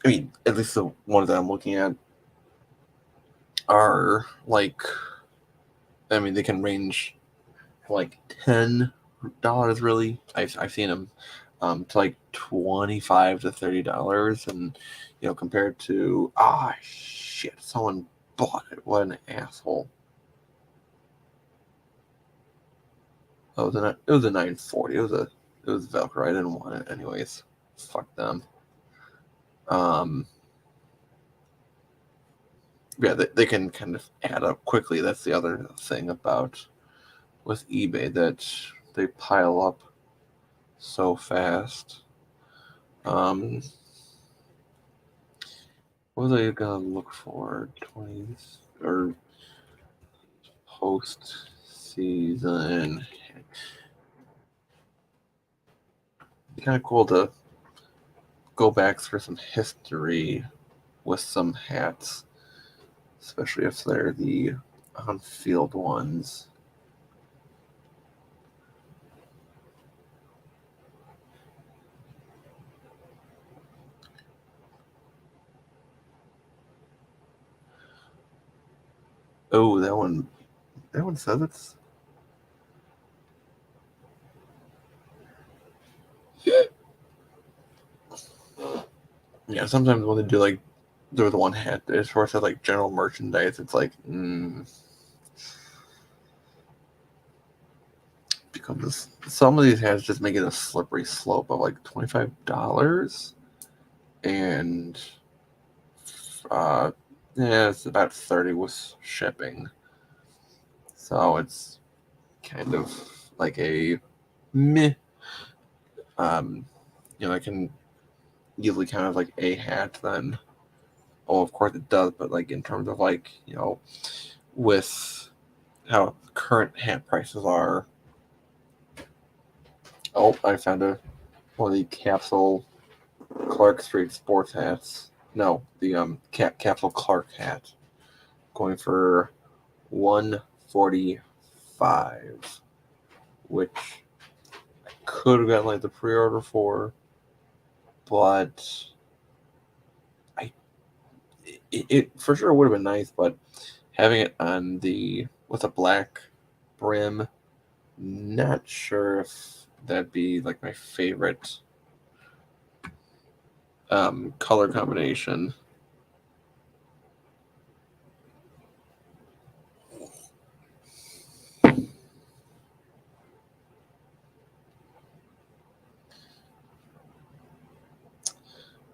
I mean, at least the ones that I'm looking at are like, I mean, they can range from like $10 really. I've seen them to like $25 to $30, and compared to shit, someone bought it. What an asshole! Oh, it was a 940. It was Velcro. I didn't want it anyways. Fuck them. Yeah, they can kind of add up quickly. That's the other thing about with eBay, that they pile up so fast. What was I gonna look for? 20s or post season? Kind of cool to go back through some history with some hats, especially if they're the on-field ones. Oh, that one says it's. Yeah, sometimes when they do like they're the one hat, as far as like general merchandise, it's like because some of these hats just make it a slippery slope of like $25, and yeah, it's about 30 with shipping. So it's kind of like a meh. I can easily kind of like a hat then. Oh, of course it does, but like in terms of like, with how current hat prices are. Oh, I found one of the Capsule Clark Street sports hats. No, the Capsule Clark hat, going for $145, which I could have gotten like the pre-order for, but it for sure would have been nice, but having it on with a black brim, not sure if that'd be like my favorite color combination.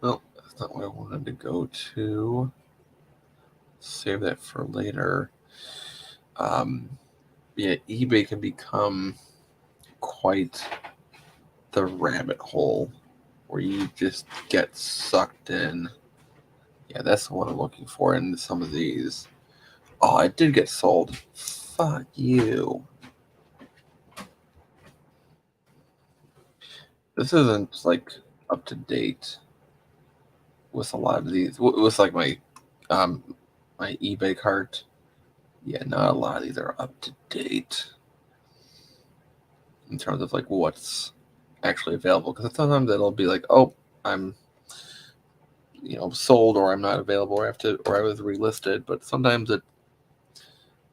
Well, that's not what I wanted to go to. Save that for later. Yeah, eBay can become quite the rabbit hole where you just get sucked in. Yeah, that's what I'm looking for in some of these. Oh, it did get sold. Fuck you. This isn't like up to date with a lot of these. With like my eBay cart. Yeah, not a lot of these are up to date in terms of like what's actually available. Because sometimes it'll be like, oh, I'm sold, or I'm not available, or I was relisted. But sometimes it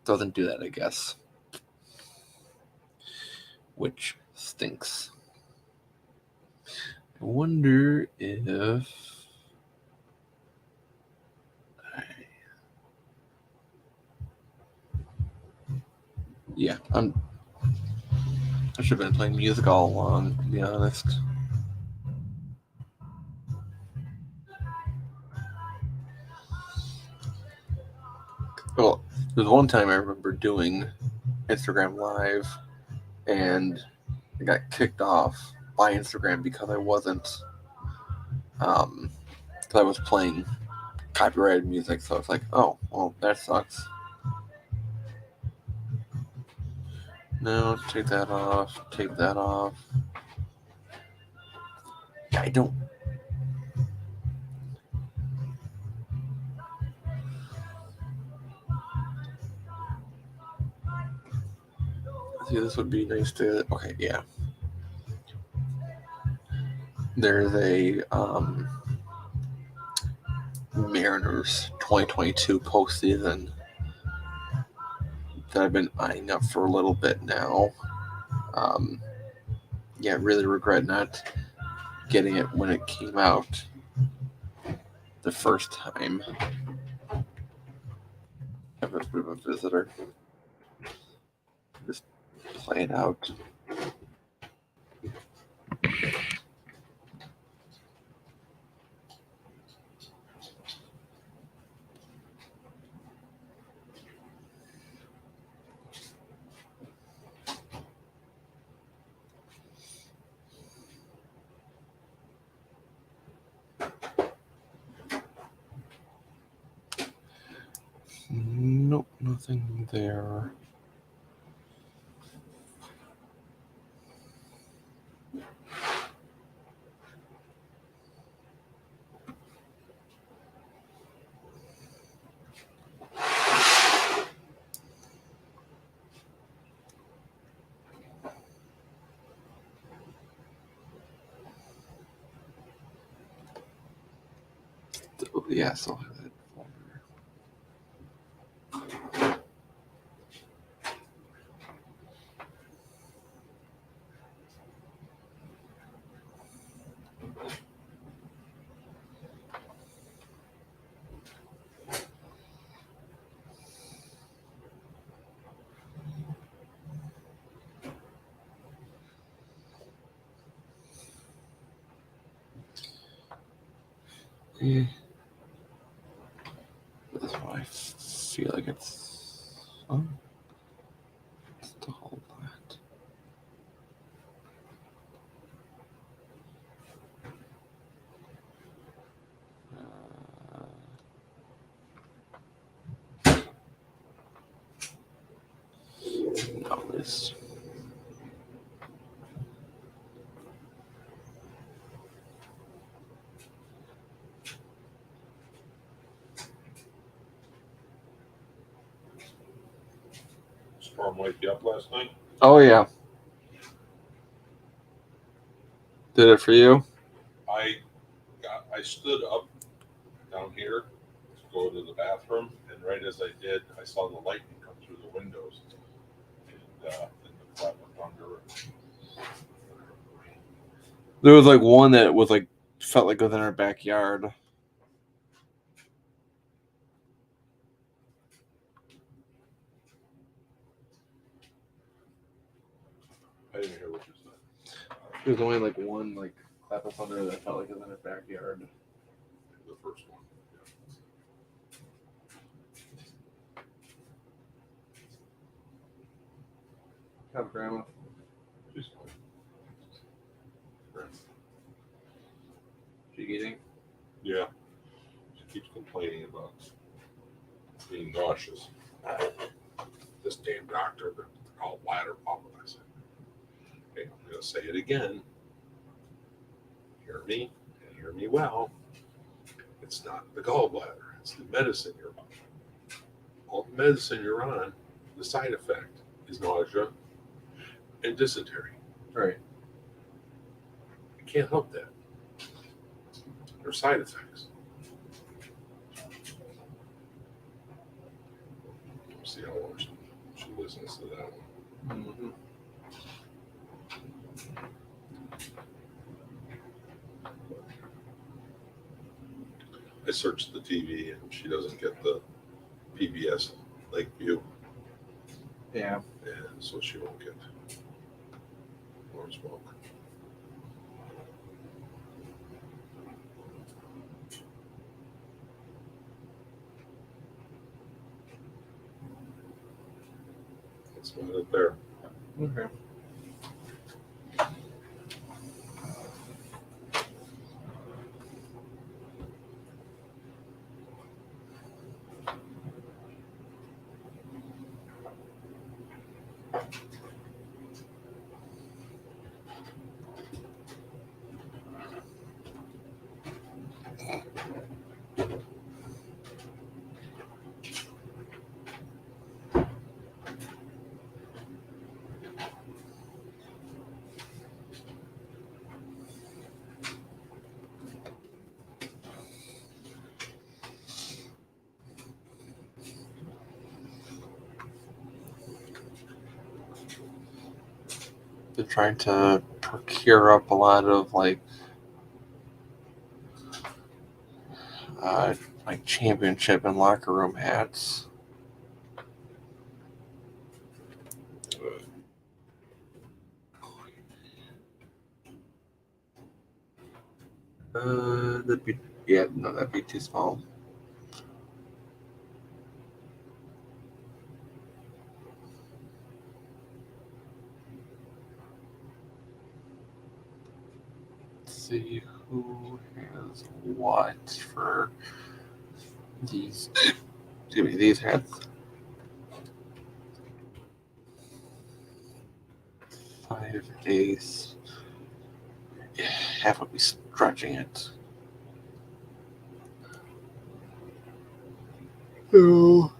doesn't do that, I guess, which stinks. I wonder if yeah, I should have been playing music all along, to be honest. Well, there's one time I remember doing Instagram Live, and I got kicked off by Instagram because I wasn't, because I was playing copyrighted music. So it's like, oh, well, that sucks. No, take that off. Take that off. I don't. See, this would be nice to. Okay, yeah. There's a Mariners 2022 postseason that I've been eyeing up for a little bit now. Yeah, really regret not getting it when it came out the first time. I have a bit of a visitor. Just play it out. Nope, nothing there. Yeah, so have that folder. Yeah. That's why I feel like it's. Oh, it's the whole that. No, this.
Storm wake you up last night?
Oh yeah. Did it for you?
I stood up down here to go to the bathroom, and right as I did, I saw the lightning come through the windows, and the clap of thunder.
There was like one that was like felt like it was in our backyard.
I didn't hear what you said.
There was only like one like clap of thunder that felt like it was in our backyard.
The first one.
Have grandma.
She's fine.
She eating?
Yeah. She keeps complaining about being nauseous. This damn doctor, they're all bladder problem. I said, okay, I'm going to say it again. Hear me, and hear me well. It's not the gallbladder, it's the medicine you're on. All the medicine you're on, the side effect is nausea and dysentery.
Right.
You can't help that. They're side effects. We'll see how long she listens to that one.
Mm-hmm.
I searched the TV and she doesn't get the PBS Lakeview,
Yeah.
and so she won't get more smoke. That's about it there.
Okay. they're trying to procure up a lot of like championship and locker room hats. That'd be that'd be too small. Let's see who has what for these. Excuse me, these hats. 5 ace. Yeah, half would be stretching it. No.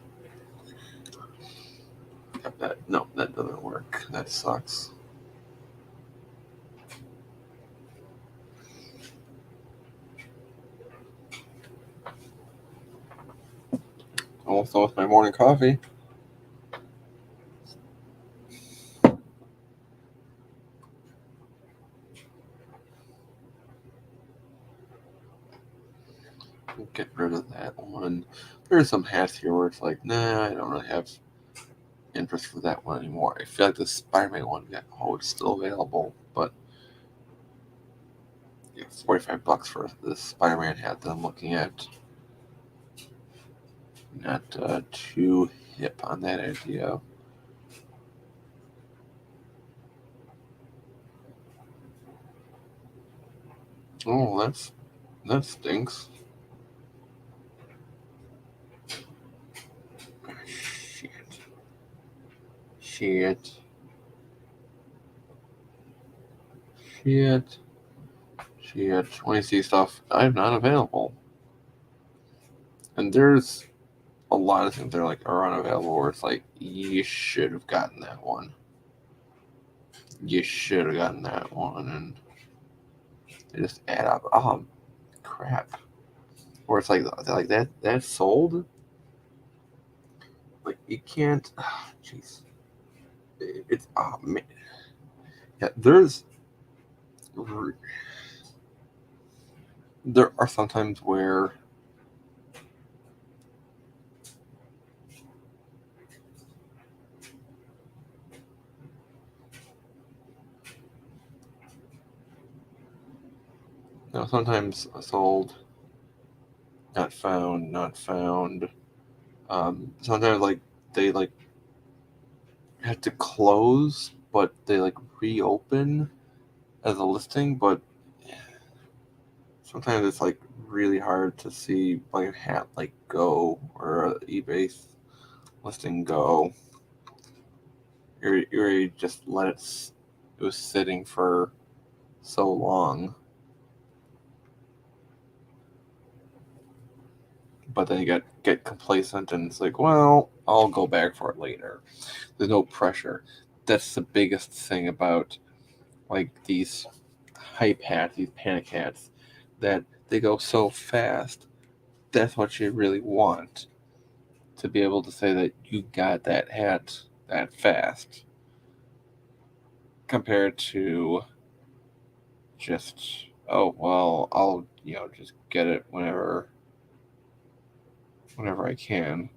No, that doesn't work. That sucks. Almost done with my morning coffee. Get rid of that one. There's some hats here where it's like, nah, I don't really have interest for that one anymore. I feel like the Spider-Man one, it's still available, but it's $45 for this Spider-Man hat that I'm looking at. Not too hip on that idea. Oh, that stinks. Shit. When you see stuff, I'm not available. And there's a lot of things that are unavailable where it's like, you should have gotten that one. You should have gotten that one, and they just add up. Oh, crap. Or it's like that's sold? Like, you can't. Jeez. It's, oh, man. Yeah, there are sometimes where sometimes sold, not found. Sometimes they have to close, but they reopen as a listing. But sometimes it's really hard to see a hat go or a eBay listing go. You just let it was sitting for so long. But then you get complacent and it's like, well, I'll go back for it later. There's no pressure. That's the biggest thing about these hype hats, these panic hats, that they go so fast. That's what you really want, to be able to say that you got that hat that fast, compared to just, oh well, I'll just get it whenever I can.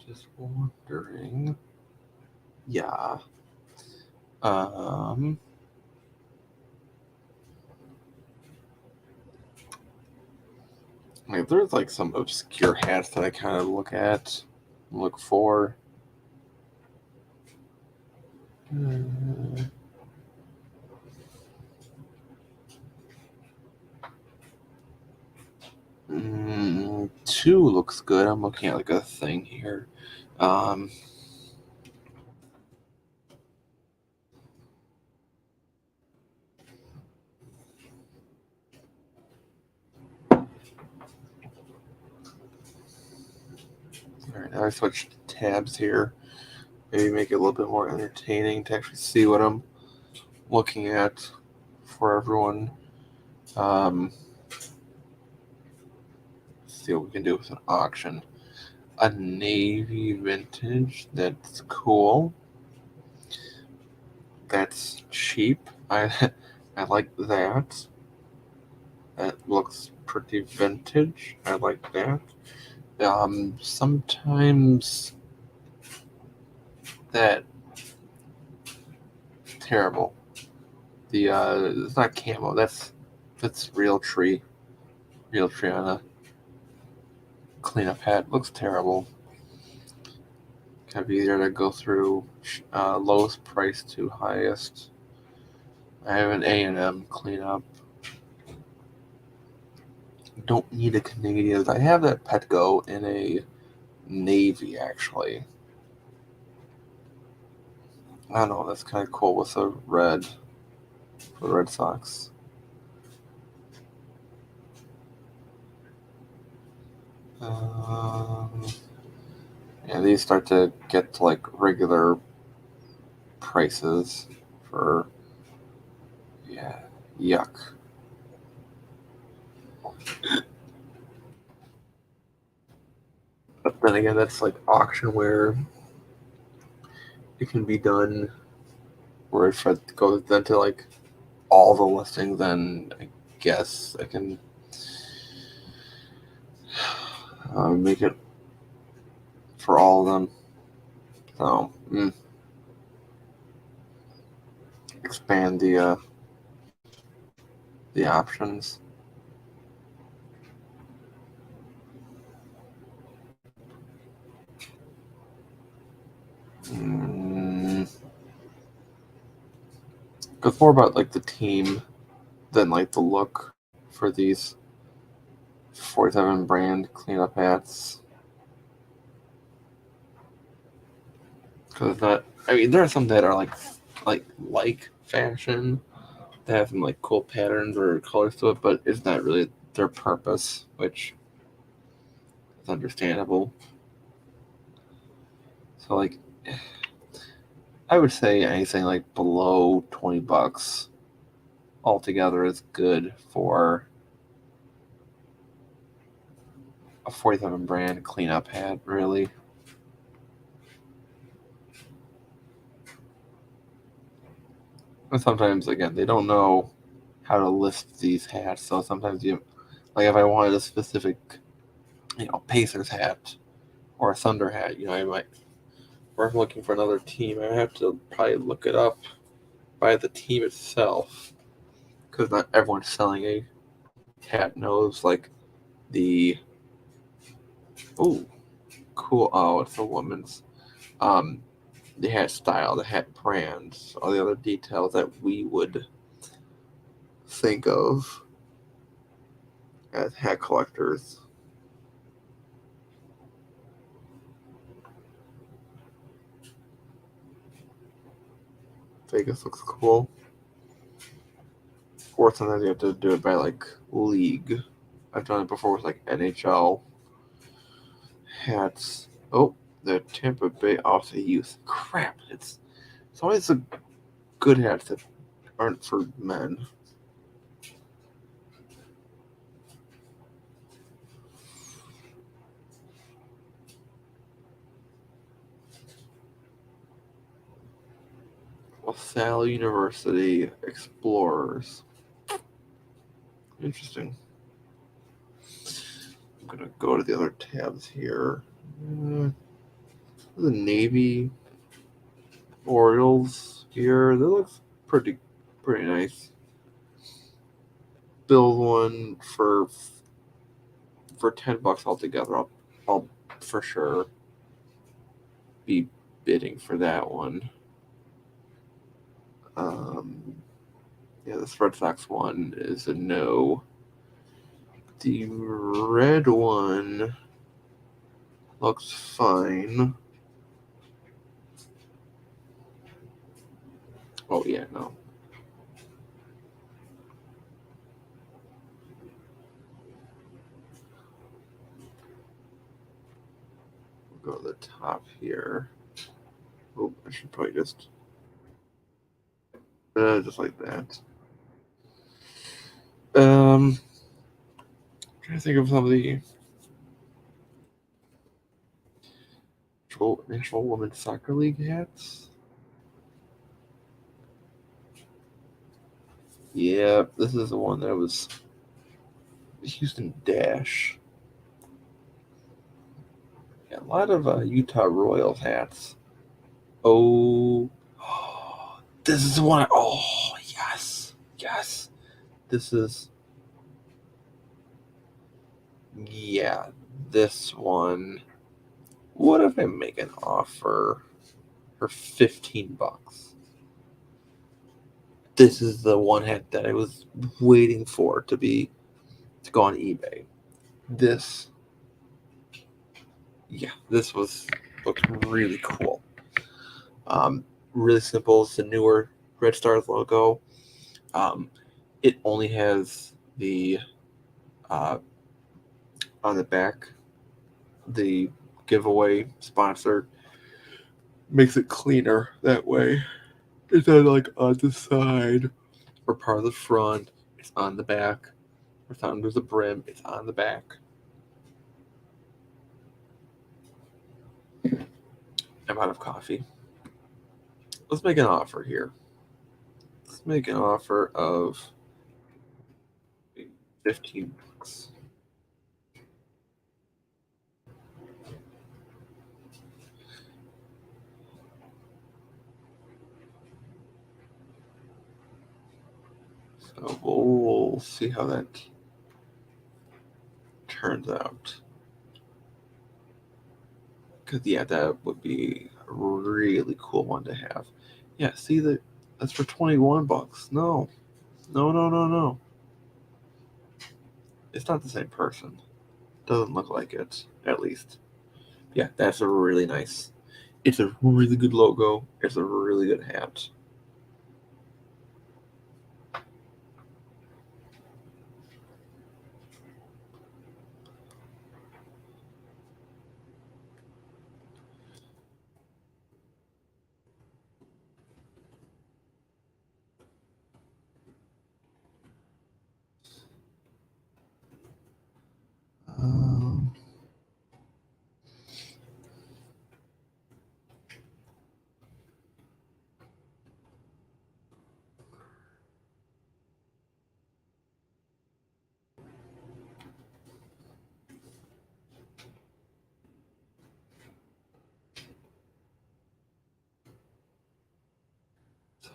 Just wondering. Yeah. Like, there's like some obscure hats that I kind of look for. Two looks good. I'm looking at like a thing here. Um, all right, now I switched tabs here. Maybe make it a little bit more entertaining to actually see what I'm looking at for everyone. See what we can do with an auction. A navy vintage. That's cool. That's cheap. I I like that. That looks pretty vintage. I like that. Sometimes that terrible. The it's not camo. That's Realtree on a cleanup hat. Looks terrible. Kind of easier to go through lowest price to highest. I have an A&M cleanup. Don't need a Canadian. I have that Petco in a navy actually. I don't know. That's kind of cool with a red for the Red Sox. Yeah, these start to get to like regular prices for, yeah, yuck. But then again, that's like auction where it can be done where if it goes then to like all the listings, then I guess I can make it for all of them. So expand the options. It's more about like the team than like the look for these 47 brand cleanup hats. Because it's not. I mean, there are some that are like fashion. They have some like cool patterns or colors to it, but it's not really their purpose, which is understandable. So like, I would say anything like below $20 altogether is good for a 47 brand cleanup hat, really. And sometimes, again, they don't know how to list these hats, so sometimes you, like, if I wanted a specific, Pacers hat or a Thunder hat, I might, or if I'm looking for another team, I have to probably look it up by the team itself, because not everyone selling a hat knows, like, the, oh, cool, oh, it's a woman's, the hat style, the hat brand, all the other details that we would think of as hat collectors. Vegas looks cool. Or sometimes you have to do it by like league. I've done it before with like NHL hats. Oh, the Tampa Bay Office Youth. Crap! It's always the good hats that aren't for men. LaSalle University Explorers. Interesting. I'm gonna go to the other tabs here. The Navy Orioles here. That looks pretty nice. Build one for for $10 altogether, I'll for sure be bidding for that one. Yeah, this Red Sox one is a no. The red one looks fine. Oh yeah, no. We'll go to the top here. Oh, I should probably just like that. Trying to think of some of the National Women's Soccer League hats. Yeah, this is the one that was Houston Dash. Yeah, a lot of Utah Royals hats. Oh, this is the one. Oh, yes. Yes. This is. Yeah, this one. What if I make an offer for $15? This is the one hat that I was waiting for to go on eBay. This looks really cool. Really simple. It's the newer Red Stars logo. It only has the on the back, the giveaway sponsor. Makes it cleaner that way. It's not like on the side or part of the front. It's on the back. Or it's under the brim. It's on the back. I'm out of coffee. Let's make an offer here. Let's make an offer of $15. So we'll see how that turns out. Because, yeah, that would be a really cool one to have. Yeah, see, that's for $21. No. It's not the same person. Doesn't look like it, at least. Yeah, that's a really nice. It's a really good logo. It's a really good hat.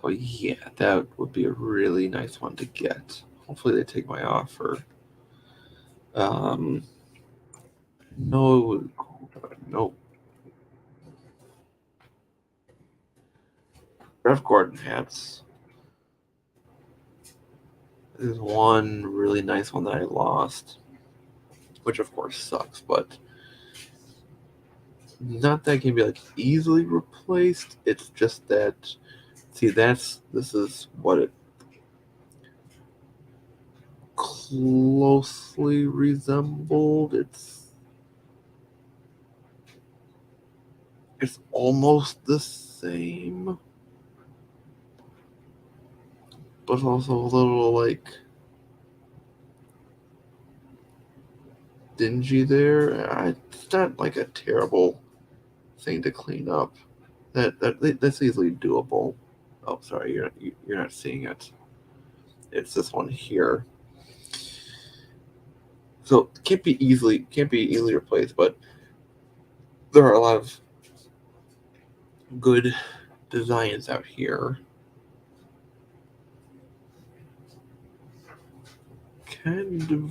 So yeah, that would be a really nice one to get. Hopefully they take my offer. No. Jeff Gordon hats. There's one really nice one that I lost, which of course sucks, but not that can be like easily replaced. It's just that, see, this is what it closely resembled. It's almost the same, but also a little like dingy there. It's not like a terrible thing to clean up. That's easily doable. Oh, sorry, you're not seeing it. It's this one here. So can't be easily replaced, but there are a lot of good designs out here. Kind of,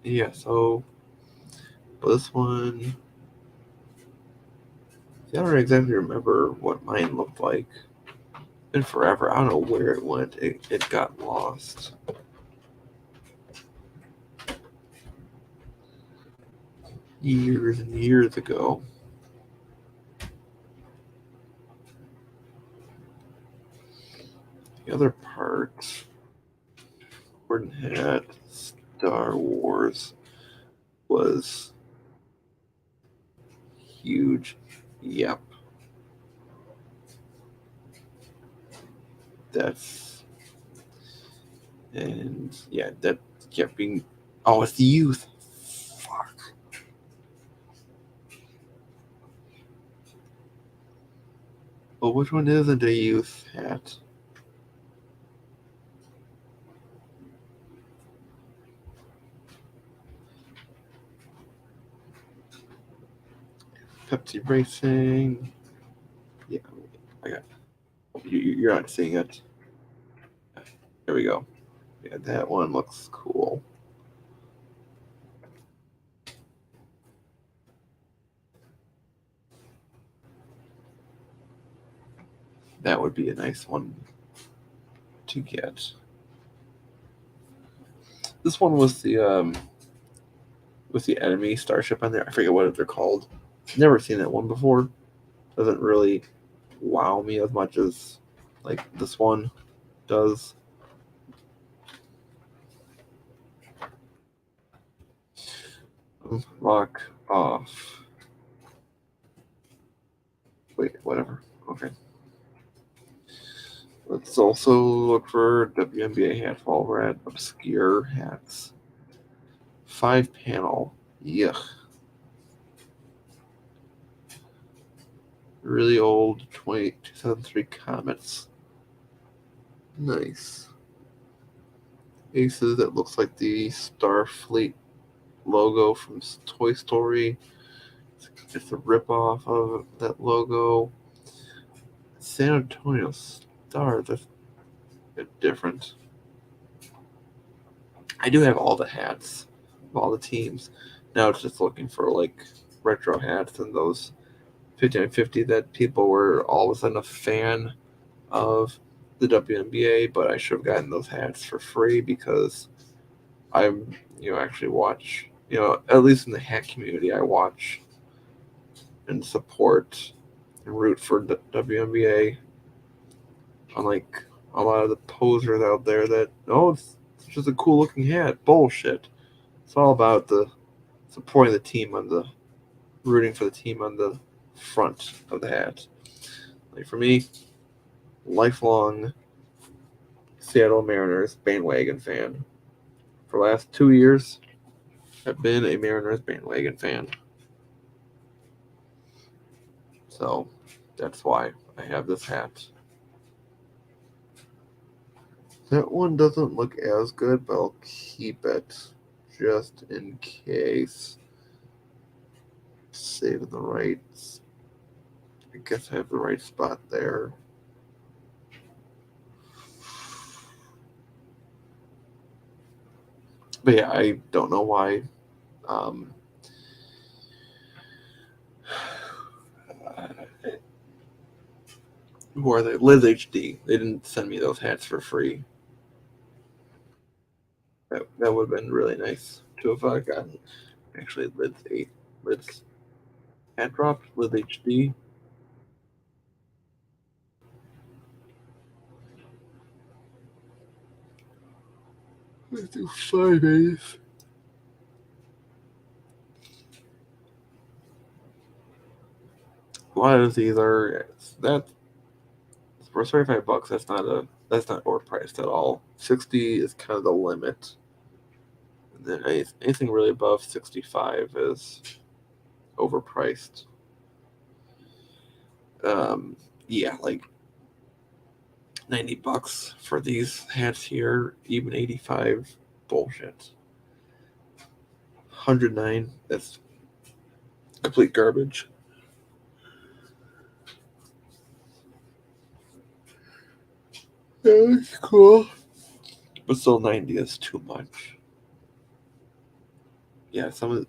yeah. So But this one, see, I don't exactly remember what mine looked like. It's been forever. I don't know where it went. It got lost. Years and years ago. The other part, Gordon had Star Wars, was huge. Yep. That's, and yeah, that kept being, oh, it's the youth. Fuck. Well, which one isn't a youth hat? Pepsi Racing. Yeah, I got. You're not seeing it. There we go. Yeah, that one looks cool. That would be a nice one to get. This one was the with the enemy starship on there. I forget what they're called. Never seen that one before. Doesn't really wow me as much as like this one does. Lock off. Wait, whatever. Okay. Let's also look for WNBA hats while we're at obscure hats. 5-panel. Yuck. Really old 2003 Comets. Nice. Aces that looks like the Starfleet logo from Toy Story. It's a ripoff of that logo. San Antonio Stars. That's a bit different. I do have all the hats of all the teams. Now it's just looking for like retro hats and those 5950 that people were all of a sudden a fan of the WNBA, but I should have gotten those hats for free because I'm, actually watch, at least in the hat community, I watch and support and root for the WNBA. Unlike a lot of the posers out there that, oh, it's just a cool looking hat. Bullshit. It's all about the supporting the team on the, rooting for the team on the front of the hat. Like for me, lifelong Seattle Mariners bandwagon fan. For the last 2 years, I've been a Mariners bandwagon fan. So that's why I have this hat. That one doesn't look as good, but I'll keep it just in case. Saving the rights. I guess I have the right spot there. But yeah, I don't know why. Who are they? Liz HD. They didn't send me those hats for free. That would have been really nice to have gotten. Actually, Liz hat dropped. Liz HD. Let's do 5 A's. A lot of these are that for $35. That's not overpriced at all. 60 is kind of the limit. And then anything really above 65 is overpriced. Yeah, like $90 for these hats here, even 85, bullshit. 109, that's complete garbage. That's cool. But still 90 is too much. yeah, someone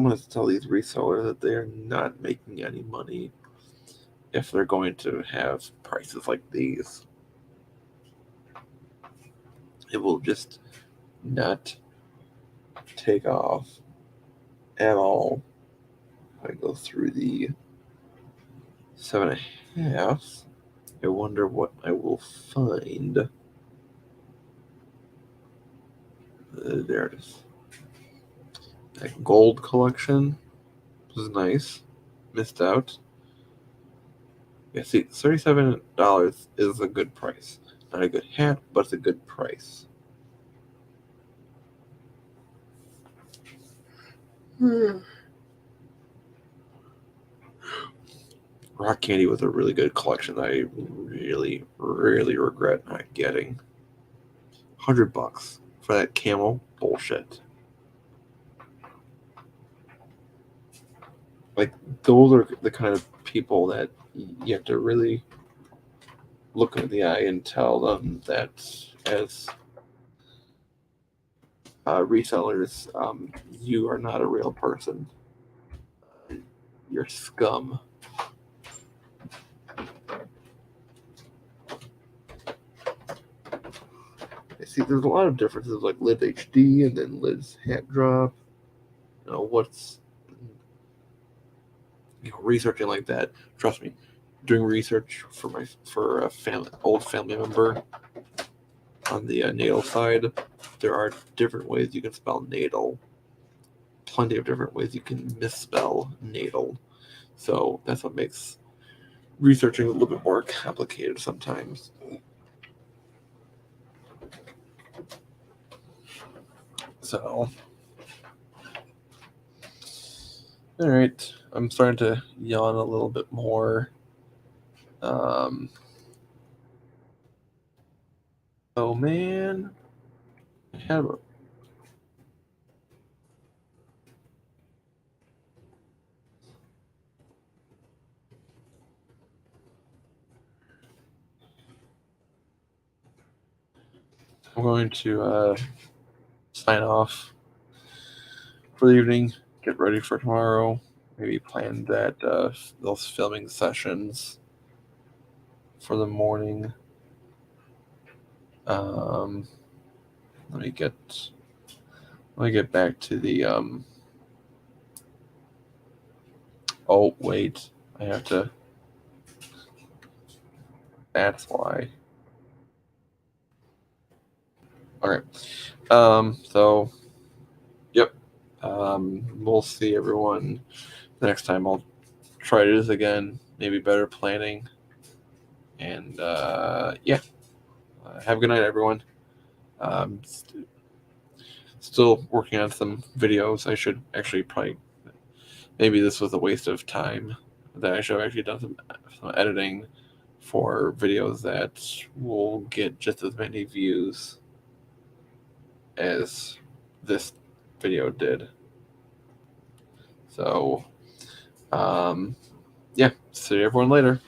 has to tell these resellers that they are not making any money if they're going to have prices like these. It will just not take off at all. I go through the 7.5. I wonder what I will find. There it is. That gold collection was nice. Missed out. Yeah, see, $37 is a good price. Not a good hat, but it's a good price. Rock Candy was a really good collection that I really, really regret not getting. $100 for that camel bullshit. Like, those are the kind of people that you have to really look in the eye and tell them that as resellers, you are not a real person. You're scum. I see there's a lot of differences, like Liz HD and then Liz Hat Drop. You know, researching like that. Trust me, doing research for a old family member on the natal side, there are different ways you can spell natal. Plenty of different ways you can misspell natal. So that's what makes researching a little bit more complicated sometimes. So, all right, I'm starting to yawn a little bit more. Oh man, I have a I'm going to sign off for the evening, get ready for tomorrow, maybe plan that those filming sessions for the morning. Let me get back to the oh wait, I have to, that's why. Alright. So yep. We'll see everyone next time. I'll try to do this again, maybe better planning. And yeah. Have a good night, everyone. Still working on some videos. I should actually probably, maybe this was a waste of time, that I should have actually done some editing for videos that will get just as many views as this video did. So, yeah, see everyone later.